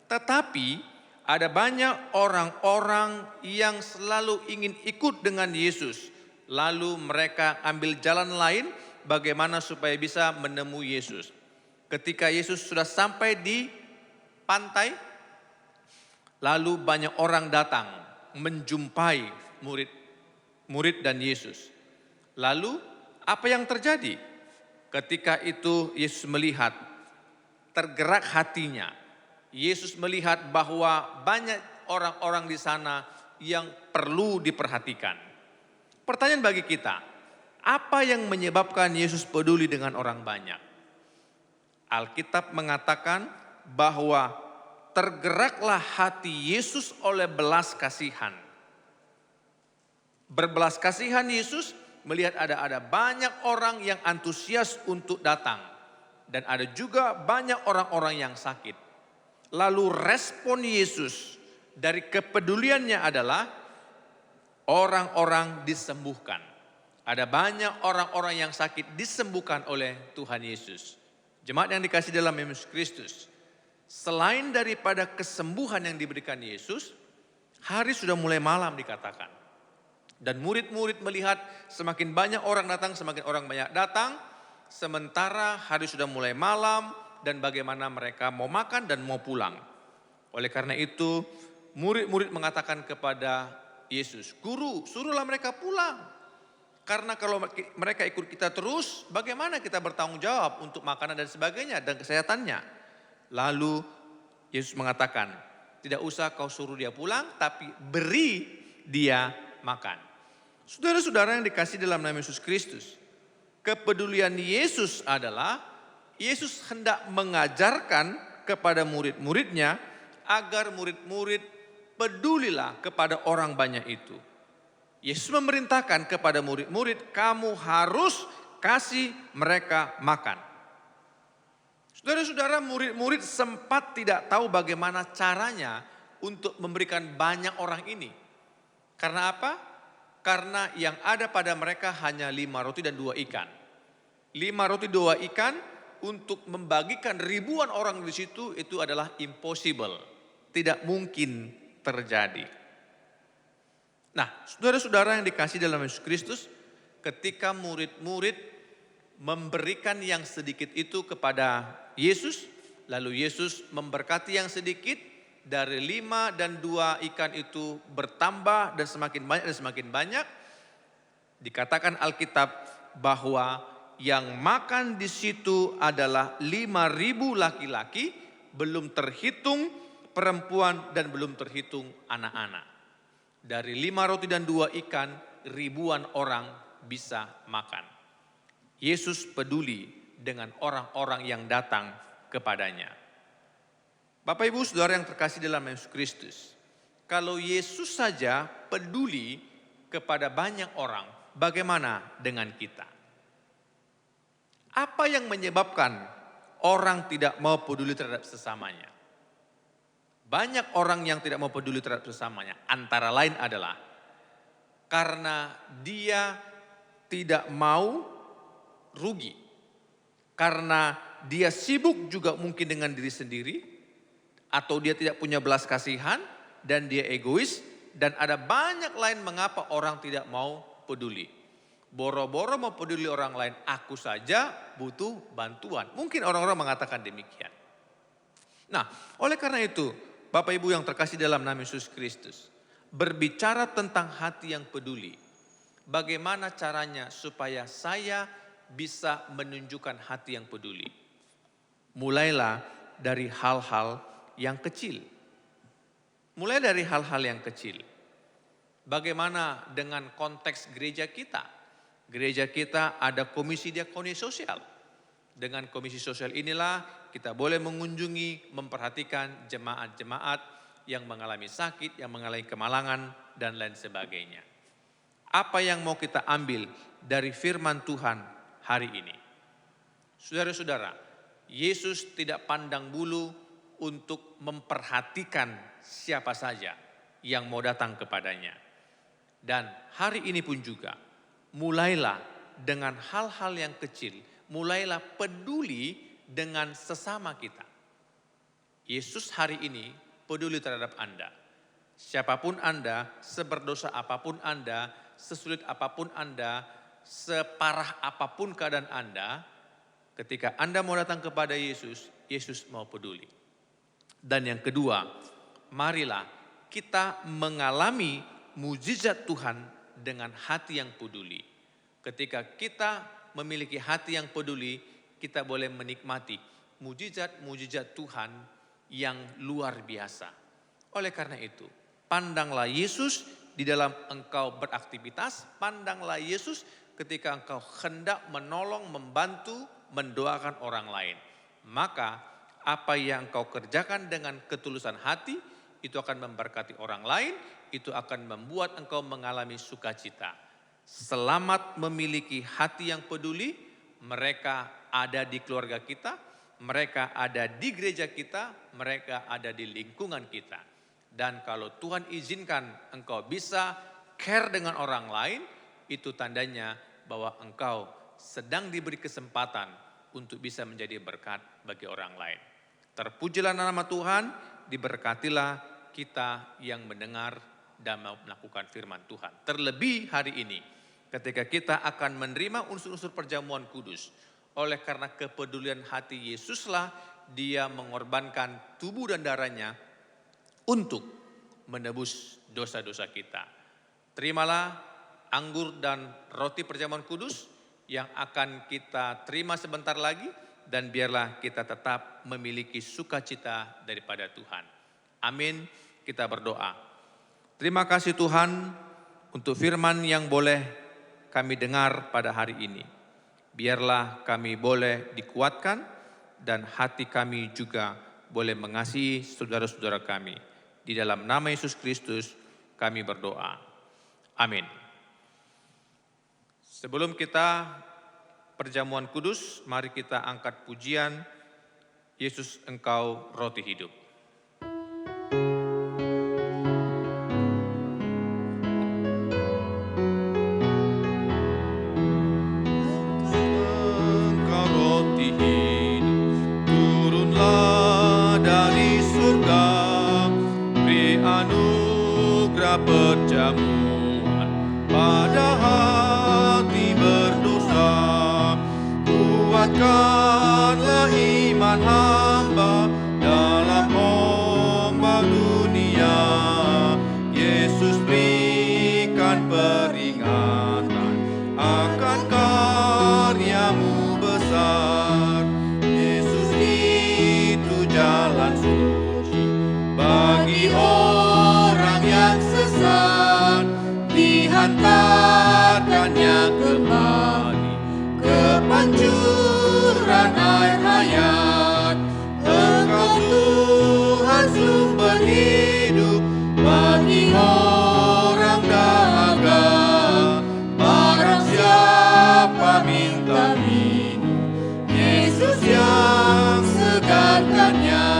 Speaker 5: Tetapi ada banyak orang-orang yang selalu ingin ikut dengan Yesus. Lalu mereka ambil jalan lain bagaimana supaya bisa menemui Yesus. Ketika Yesus sudah sampai di pantai, lalu banyak orang datang menjumpai murid dan Yesus. Lalu apa yang terjadi? Ketika itu Yesus melihat, tergerak hatinya. Yesus melihat bahwa banyak orang-orang di sana yang perlu diperhatikan. Pertanyaan bagi kita, apa yang menyebabkan Yesus peduli dengan orang banyak? Alkitab mengatakan bahwa tergeraklah hati Yesus oleh belas kasihan. Berbelas kasihan Yesus melihat ada banyak orang yang antusias untuk datang. Dan ada juga banyak orang-orang yang sakit. Lalu respon Yesus dari kepeduliannya adalah orang-orang disembuhkan. Ada banyak orang-orang yang sakit disembuhkan oleh Tuhan Yesus. Jemaat yang dikasihi dalam Yesus Kristus. Selain daripada kesembuhan yang diberikan Yesus, hari sudah mulai malam dikatakan. Dan murid-murid melihat semakin banyak orang datang, semakin orang banyak datang. Sementara hari sudah mulai malam dan bagaimana mereka mau makan dan mau pulang. Oleh karena itu, murid-murid mengatakan kepada Yesus, "Guru, suruhlah mereka pulang. Karena kalau mereka ikut kita terus, bagaimana kita bertanggung jawab untuk makanan dan sebagainya dan kesehatannya?" Lalu Yesus mengatakan, "Tidak usah kau suruh dia pulang, tapi beri dia makan." Saudara-saudara yang dikasihi dalam nama Yesus Kristus, kepedulian Yesus adalah Yesus hendak mengajarkan kepada murid-muridnya agar murid-murid pedulilah kepada orang banyak itu. Yesus memerintahkan kepada murid-murid, kamu harus kasih mereka makan. Saudara-saudara, murid-murid sempat tidak tahu bagaimana caranya untuk memberikan banyak orang ini. Karena apa? Karena yang ada pada mereka hanya 5 roti dan 2 ikan. 5 roti 2 ikan untuk membagikan ribuan orang di situ itu adalah impossible. Tidak mungkin terjadi. Nah, saudara-saudara yang dikasihi dalam Yesus Kristus, ketika murid-murid memberikan yang sedikit itu kepada Yesus, lalu Yesus memberkati yang sedikit, dari 5 dan 2 ikan itu bertambah dan semakin banyak. Dikatakan Alkitab bahwa yang makan di situ adalah 5.000 laki-laki, belum terhitung perempuan dan belum terhitung anak-anak. Dari 5 roti dan 2 ikan, ribuan orang bisa makan. Yesus peduli dengan orang-orang yang datang kepadanya. Bapak Ibu Saudara yang terkasih dalam Yesus Kristus, kalau Yesus saja peduli kepada banyak orang, bagaimana dengan kita? Apa yang menyebabkan orang tidak mau peduli terhadap sesamanya? Banyak orang yang tidak mau peduli terhadap sesamanya. Antara lain adalah karena dia tidak mau rugi. Karena dia sibuk juga mungkin dengan diri sendiri. Atau dia tidak punya belas kasihan dan dia egois. Dan ada banyak lain mengapa orang tidak mau peduli. Boro-boro mau peduli orang lain, aku saja butuh bantuan. Mungkin orang-orang mengatakan demikian. Nah, oleh karena itu, Bapak Ibu yang terkasih dalam nama Yesus Kristus, berbicara tentang hati yang peduli. Bagaimana caranya supaya saya bisa menunjukkan hati yang peduli? Mulailah dari hal-hal yang kecil. Mulai dari hal-hal yang kecil. Bagaimana dengan konteks gereja kita? Gereja kita ada komisi diakoni sosial. Dengan komisi sosial inilah kita boleh mengunjungi, memperhatikan jemaat-jemaat yang mengalami sakit, yang mengalami kemalangan, dan lain sebagainya. Apa yang mau kita ambil dari firman Tuhan hari ini? Saudara-saudara, Yesus tidak pandang bulu untuk memperhatikan siapa saja yang mau datang kepadanya. Dan hari ini pun juga, mulailah dengan hal-hal yang kecil, mulailah peduli dengan sesama kita. Yesus hari ini peduli terhadap Anda. Siapapun Anda, seberdosa apapun Anda, sesulit apapun Anda, separah apapun keadaan Anda, ketika Anda mau datang kepada Yesus, Yesus mau peduli. Dan yang kedua, marilah kita mengalami mujizat Tuhan dengan hati yang peduli. Ketika kita memiliki hati yang peduli, kita boleh menikmati mujizat-mujizat Tuhan yang luar biasa. Oleh karena itu, pandanglah Yesus di dalam engkau beraktivitas, pandanglah Yesus ketika engkau hendak menolong, membantu, mendoakan orang lain. Maka apa yang engkau kerjakan dengan ketulusan hati, itu akan memberkati orang lain, itu akan membuat engkau mengalami sukacita. Selamat memiliki hati yang peduli, mereka ada di keluarga kita, mereka ada di gereja kita, mereka ada di lingkungan kita. Dan kalau Tuhan izinkan engkau bisa care dengan orang lain, itu tandanya bahwa engkau sedang diberi kesempatan untuk bisa menjadi berkat bagi orang lain. Terpujilah nama Tuhan, diberkatilah kita yang mendengar dan melakukan firman Tuhan. Terlebih hari ini, ketika kita akan menerima unsur-unsur perjamuan kudus. Oleh karena kepedulian hati Yesuslah, dia mengorbankan tubuh dan darahnya untuk menebus dosa-dosa kita. Terimalah anggur dan roti perjamuan kudus yang akan kita terima sebentar lagi, dan biarlah kita tetap memiliki sukacita daripada Tuhan. Amin. Kita berdoa. Terima kasih Tuhan untuk firman yang boleh kami dengar pada hari ini. Biarlah kami boleh dikuatkan dan hati kami juga boleh mengasihi saudara-saudara kami. Di dalam nama Yesus Kristus kami berdoa. Amin. Sebelum kita perjamuan kudus, mari kita angkat pujian Yesus Engkau Roti Hidup. Engkau roti hidup, turunlah dari surga, beri anugerah perjamuan pada hati berdosa. Kuatkanlah iman hamba dalam ombak dunia. Yesus berikan peringatan akan karyamu besar. Yesus itu jalan suci bagi orang yang sesat. Dihantarkannya kembali ke pancuran air hayat. Engkau Tuhan sumber hidup bagi orang dahaga. Barang siapa minta minum, Yesus yang segarkannya.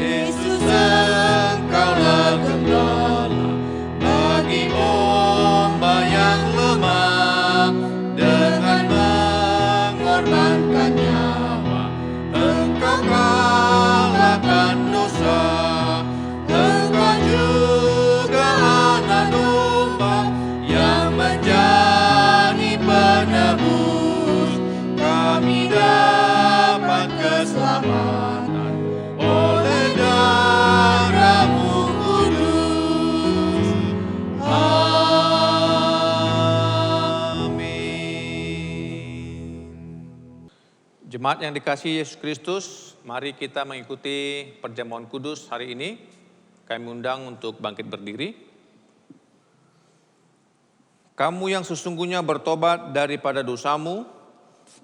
Speaker 5: Yesus Engkau Jemaat yang dikasihi Yesus Kristus, mari kita mengikuti perjamuan kudus hari ini. Kami undang untuk bangkit berdiri. Kamu yang sesungguhnya bertobat daripada dosamu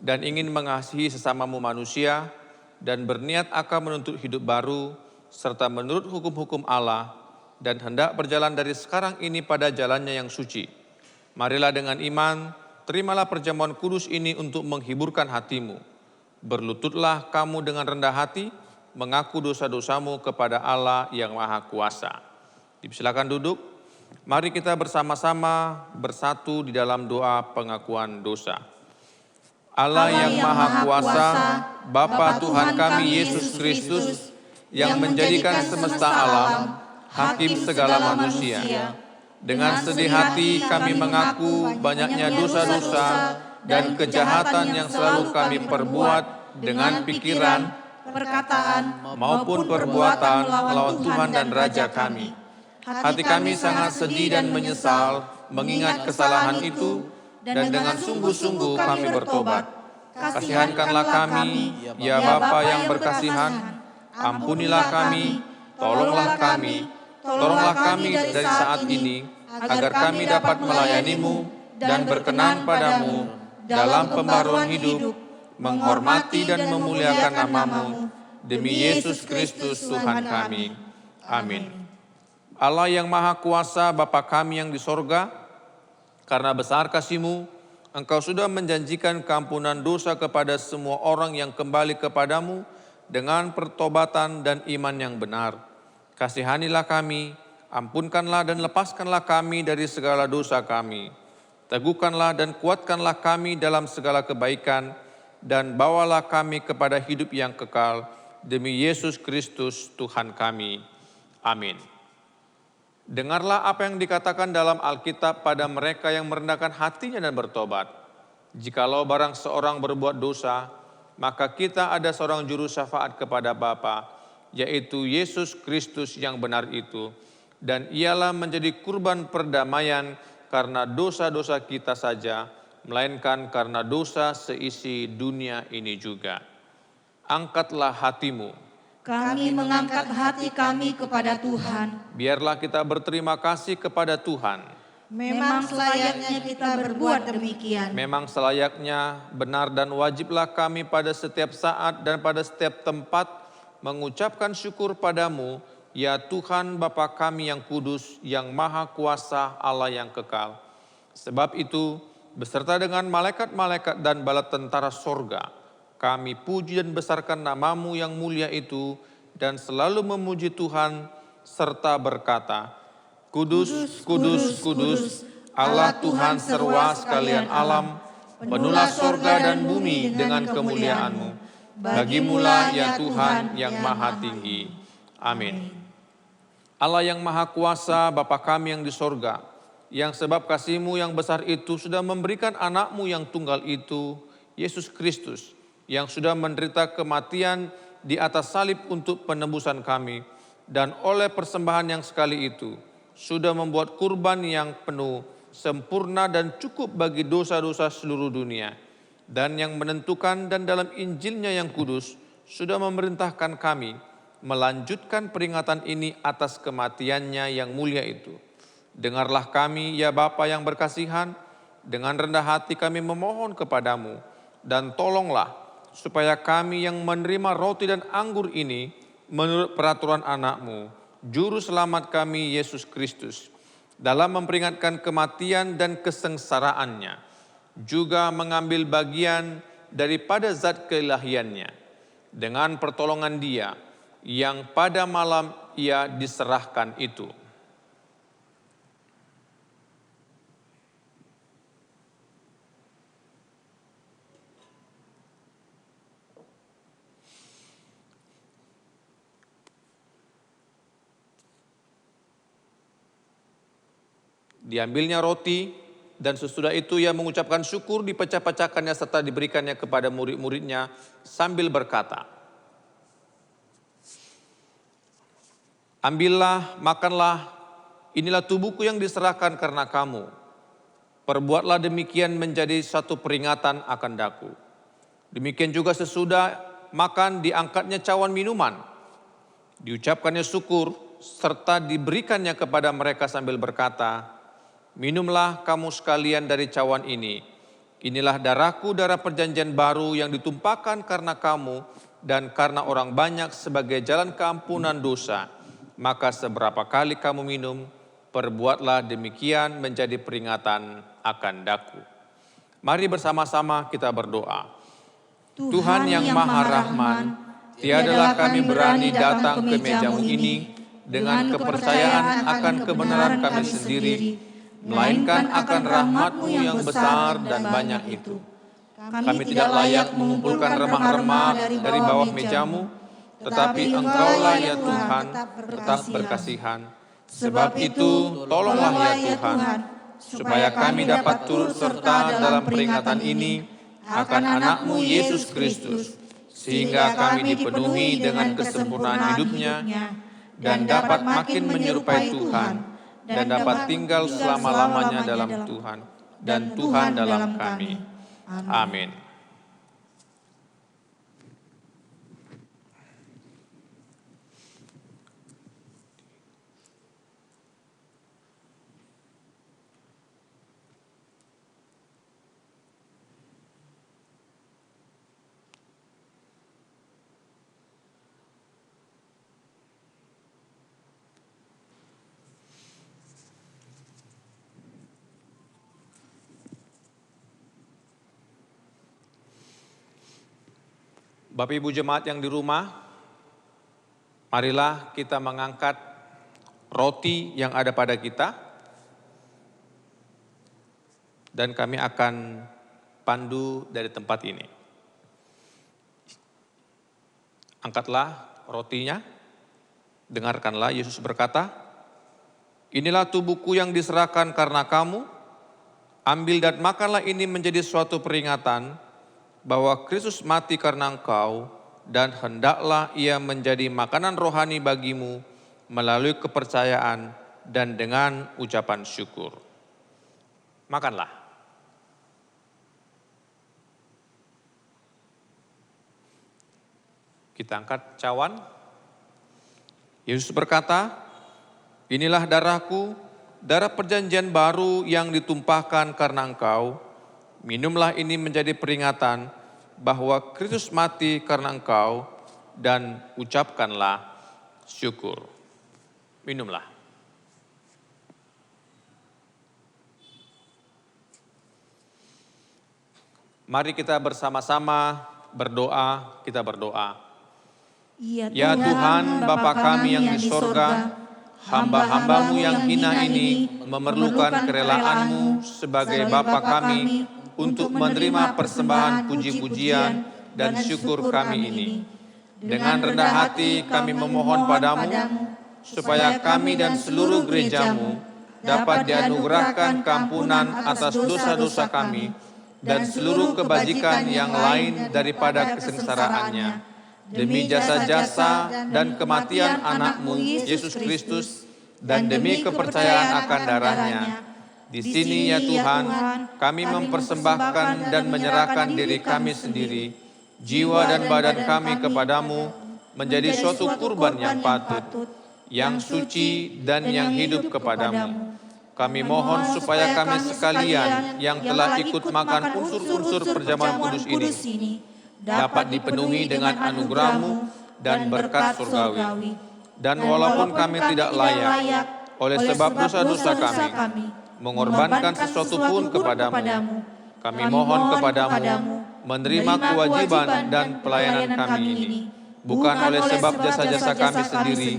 Speaker 5: dan ingin mengasihi sesamamu manusia dan berniat akan menuntut hidup baru serta menurut hukum-hukum Allah dan hendak berjalan dari sekarang ini pada jalannya yang suci. Marilah dengan iman, terimalah perjamuan kudus ini untuk menghiburkan hatimu. Berlututlah kamu dengan rendah hati, mengaku dosa-dosamu kepada Allah yang Maha Kuasa. Silakan duduk. Mari kita bersama-sama bersatu di dalam doa pengakuan dosa. Allah yang Maha Kuasa, Bapa Tuhan kami Yesus Kristus, yang menjadikan semesta alam, hakim segala manusia. Dengan sedih hati kami mengaku banyaknya dosa-dosa dan kejahatan yang selalu kami perbuat dengan pikiran,
Speaker 4: perkataan,
Speaker 5: maupun perbuatan melawan Tuhan dan Raja kami. Hati kami sangat sedih dan menyesal mengingat kesalahan itu, dan dengan sungguh-sungguh kami bertobat. Kasihankanlah kami, ya Bapa yang berkasihan, ampunilah kami, tolonglah kami dari saat ini, agar kami dapat melayani-Mu dan berkenan padamu dalam pembaruan hidup, menghormati dan memuliakan nama-Mu, demi Yesus Kristus Tuhan kami. Amin. Allah yang Maha Kuasa, Bapa kami yang di sorga, karena besar kasih-Mu, Engkau sudah menjanjikan keampunan dosa kepada semua orang yang kembali kepadamu dengan pertobatan dan iman yang benar. Kasihanilah kami, ampunkanlah dan lepaskanlah kami dari segala dosa kami. Teguhkanlah dan kuatkanlah kami dalam segala kebaikan, dan bawalah kami kepada hidup yang kekal, demi Yesus Kristus Tuhan kami. Amin. Dengarlah apa yang dikatakan dalam Alkitab pada mereka yang merendahkan hatinya dan bertobat. Jikalau barang seorang berbuat dosa, maka kita ada seorang juru syafaat kepada Bapa, yaitu Yesus Kristus yang benar itu. Dan ialah menjadi kurban perdamaian karena dosa-dosa kita saja, melainkan karena dosa seisi dunia ini juga. Angkatlah hatimu.
Speaker 4: kami mengangkat hati kami kepada Tuhan.
Speaker 5: Biarlah kita berterima kasih kepada Tuhan.
Speaker 3: Memang selayaknya kita berbuat demikian.
Speaker 5: Memang selayaknya, benar dan wajiblah kami pada setiap saat dan pada setiap tempat mengucapkan syukur padamu, ya Tuhan Bapa kami yang kudus, yang Maha Kuasa, Allah yang kekal. Sebab itu, beserta dengan malaikat-malaikat dan bala tentara sorga, kami puji dan besarkan nama-Mu yang mulia itu, dan selalu memuji Tuhan, serta berkata, Kudus, kudus, kudus, Allah Tuhan serwa sekalian alam, penuhlah sorga dan bumi dengan kemuliaan-Mu. Bagimulah ya Tuhan yang maha tinggi. Amin. Allah yang Maha Kuasa, Bapa kami yang di sorga, yang sebab kasih-Mu yang besar itu sudah memberikan anak-Mu yang tunggal itu, Yesus Kristus, yang sudah menderita kematian di atas salib untuk penebusan kami, dan oleh persembahan yang sekali itu, sudah membuat kurban yang penuh, sempurna dan cukup bagi dosa-dosa seluruh dunia, dan yang menentukan dan dalam Injilnya yang kudus, sudah memerintahkan kami, melanjutkan peringatan ini atas kematiannya yang mulia itu. Dengarlah kami, ya Bapa yang berkasihan, dengan rendah hati kami memohon kepadamu, dan tolonglah supaya kami yang menerima roti dan anggur ini menurut peraturan anak-Mu, Juru Selamat kami Yesus Kristus, dalam memperingatkan kematian dan kesengsaraannya, juga mengambil bagian daripada zat keilahiannya, dengan pertolongan Dia yang pada malam Ia diserahkan itu. Diambilnya roti, dan sesudah itu Ia mengucapkan syukur, dipecah-pecahkannya serta diberikannya kepada murid-muridnya sambil berkata, Ambillah, makanlah, inilah tubuhku yang diserahkan karena kamu. Perbuatlah demikian menjadi satu peringatan akan daku. Demikian juga sesudah makan diangkatnya cawan minuman, diucapkannya syukur, serta diberikannya kepada mereka sambil berkata, "Minumlah kamu sekalian dari cawan ini. Inilah darahku, darah perjanjian baru yang ditumpahkan karena kamu dan karena orang banyak sebagai jalan keampunan dosa. Maka seberapa kali kamu minum, perbuatlah demikian menjadi peringatan akan daku." Mari bersama-sama kita berdoa. Tuhan yang Maha Rahman, tiadalah kami berani datang ke mejamu ini dengan kepercayaan akan kebenaran kami sendiri, melainkan akan rahmat-Mu yang besar dan banyak itu. Kami tidak layak mengumpulkan remah-remah dari bawah mejamu, tetapi Engkaulah ya Tuhan tetap berkasihan. Sebab itu tolonglah ya Tuhan, supaya kami dapat turut serta dalam peringatan ini akan anak-Mu Yesus Kristus, sehingga kami dipenuhi dengan kesempurnaan hidupnya dan dapat makin menyerupai Tuhan dan dapat tinggal selama-lamanya dalam Tuhan dan Tuhan dalam kami. Amin. Bapak Ibu jemaat yang di rumah, marilah kita mengangkat roti yang ada pada kita dan kami akan pandu dari tempat ini. Angkatlah rotinya, dengarkanlah Yesus berkata, "Inilah tubuhku yang diserahkan karena kamu, ambil dan makanlah ini menjadi suatu peringatan bahwa Kristus mati karena engkau dan hendaklah ia menjadi makanan rohani bagimu melalui kepercayaan dan dengan ucapan syukur." Makanlah. Kita angkat cawan. Yesus berkata, "Inilah darahku, darah perjanjian baru yang ditumpahkan karena engkau. Minumlah ini menjadi peringatan bahwa Kristus mati karena engkau dan ucapkanlah syukur." Minumlah. Mari kita bersama-sama berdoa, kita berdoa. Ya Tuhan, Bapa kami yang di sorga, hamba-hambamu yang hina ini memerlukan kerelaan-Mu sebagai Bapa kami untuk menerima persembahan puji-pujian dan syukur kami ini. Dengan rendah hati kami memohon padamu, supaya kami dan seluruh gereja-Mu dapat dianugerahkan keampunan atas dosa-dosa kami dan seluruh kebajikan yang lain daripada kesengsaraannya. Demi jasa-jasa dan kematian anak-Mu Yesus Kristus dan demi kepercayaan akan darahnya. Di sini ya Tuhan, kami mempersembahkan dan menyerahkan diri kami sendiri, jiwa dan badan kami kepadamu menjadi suatu kurban yang patut, yang suci dan yang hidup kepadamu. Kami mohon supaya kami sekalian yang telah ikut makan unsur-unsur perjamuan kudus ini dapat dipenuhi dengan anugerah-Mu dan berkat surgawi. Dan walaupun kami tidak layak oleh sebab dosa-dosa kami mengorbankan sesuatu pun kepadamu, kami mohon kepadamu menerima kewajiban dan pelayanan kami ini, bukan oleh sebab jasa-jasa kami sendiri,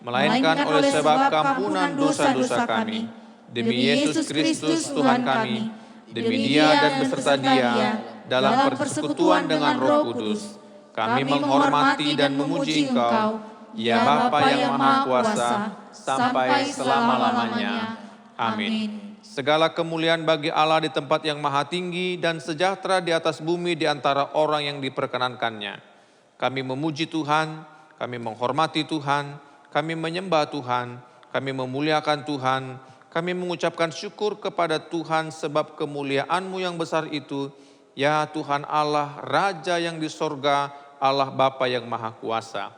Speaker 5: melainkan oleh sebab keampunan dosa-dosa kami. Demi Yesus Kristus Tuhan kami, demi Dia dan beserta Dia, dalam persekutuan dengan Roh Kudus, kami menghormati dan memuji Engkau, ya Bapa yang Maha Kuasa, sampai selama-lamanya. Amin. Segala kemuliaan bagi Allah di tempat yang maha tinggi dan sejahtera di atas bumi di antara orang yang diperkenankannya. Kami memuji Tuhan, kami menghormati Tuhan, kami menyembah Tuhan, kami memuliakan Tuhan, kami mengucapkan syukur kepada Tuhan sebab kemuliaan-Mu yang besar itu Ya Tuhan Allah, Raja yang di sorga, Allah Bapa yang Maha Kuasa.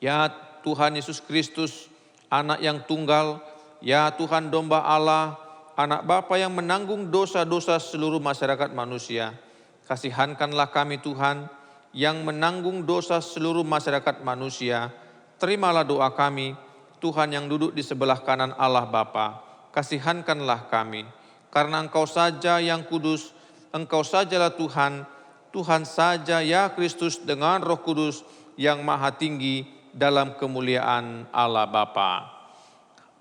Speaker 5: Ya Tuhan Yesus Kristus, Anak yang tunggal, ya Tuhan Domba Allah, Anak Bapa yang menanggung dosa-dosa seluruh masyarakat manusia. Kasihankanlah kami Tuhan, yang menanggung dosa seluruh masyarakat manusia. Terimalah doa kami, Tuhan yang duduk di sebelah kanan Allah Bapa. Kasihankanlah kami, karena Engkau saja yang kudus, Engkau sajalah Tuhan, Tuhan saja ya Kristus dengan Roh Kudus yang maha tinggi dalam kemuliaan Allah Bapa.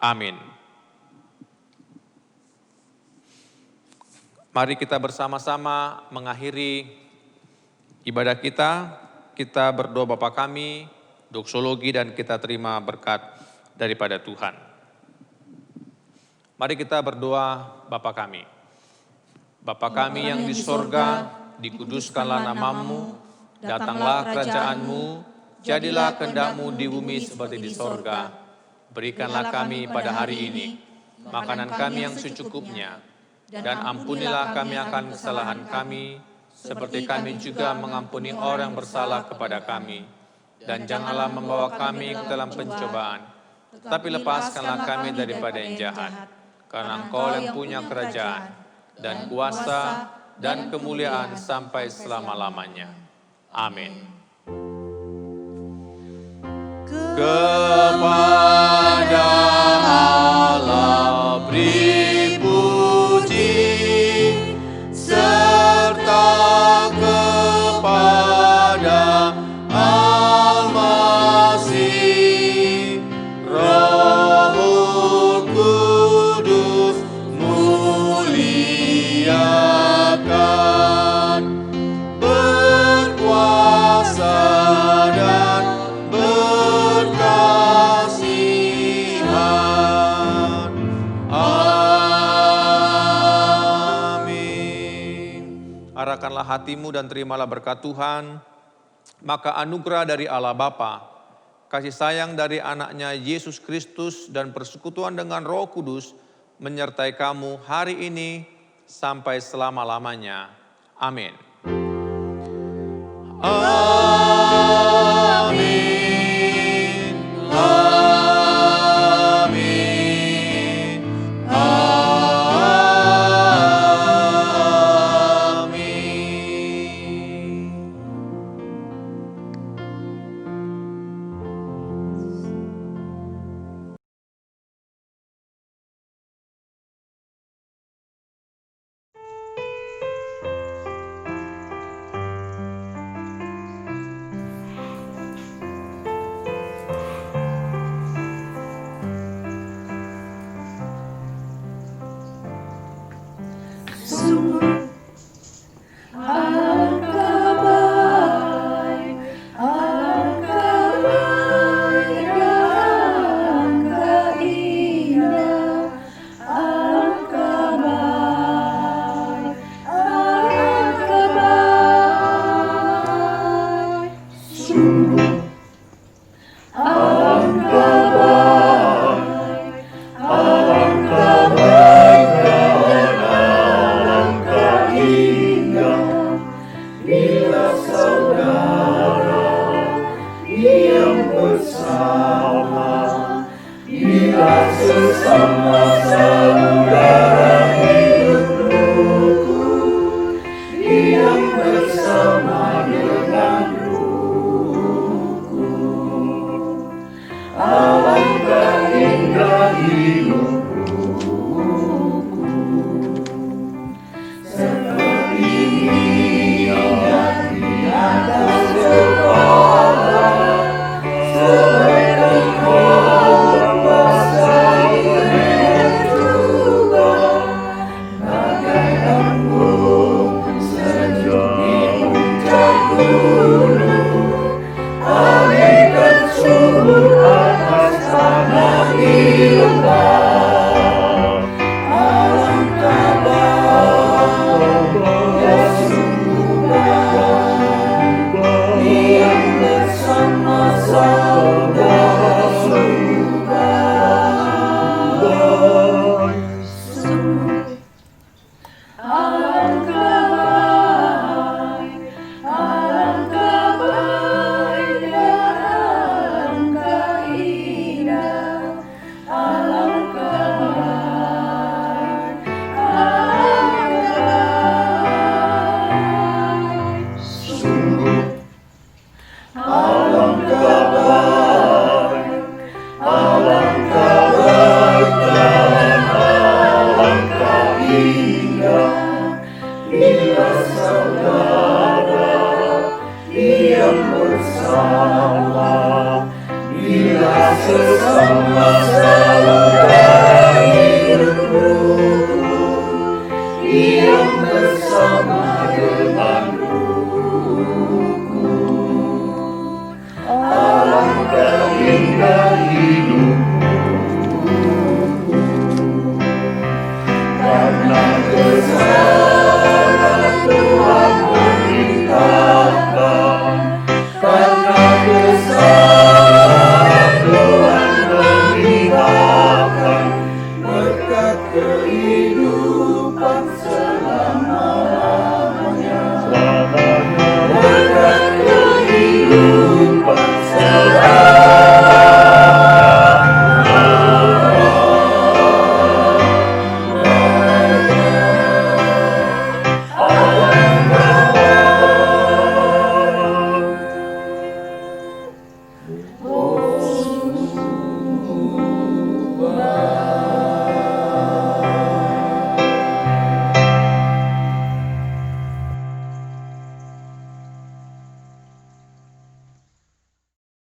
Speaker 5: Amin. Mari kita bersama-sama mengakhiri ibadah kita. Kita berdoa Bapa kami, doksologi, dan kita terima berkat daripada Tuhan. Mari kita berdoa Bapa kami. Bapa kami yang di sorga, dikuduskanlah namamu, datanglah kerajaanmu, jadilah kehendak-Mu di bumi seperti di sorga. Berikanlah kami pada hari ini makanan kami yang secukupnya, dan ampunilah kami akan kesalahan kami, seperti kami juga mengampuni orang yang bersalah kepada kami. Dan janganlah membawa kami ke dalam pencobaan, tapi lepaskanlah kami daripada yang jahat. Karena Engkau yang punya kerajaan, dan kuasa, dan kemuliaan sampai selama-lamanya. Amin. Kepada Allah beri puji, serta kepada Al-Masih, Roh Kudus muliakan, berkuasa dan berkasihan. Amin. Arahkanlah hatimu dan terimalah berkat Tuhan. Maka anugerah dari Allah Bapa, kasih sayang dari anaknya Yesus Kristus, dan persekutuan dengan Roh Kudus menyertai kamu hari ini sampai selama-lamanya. Amin. Amin. Amin. Amin.
Speaker 1: Ku Oh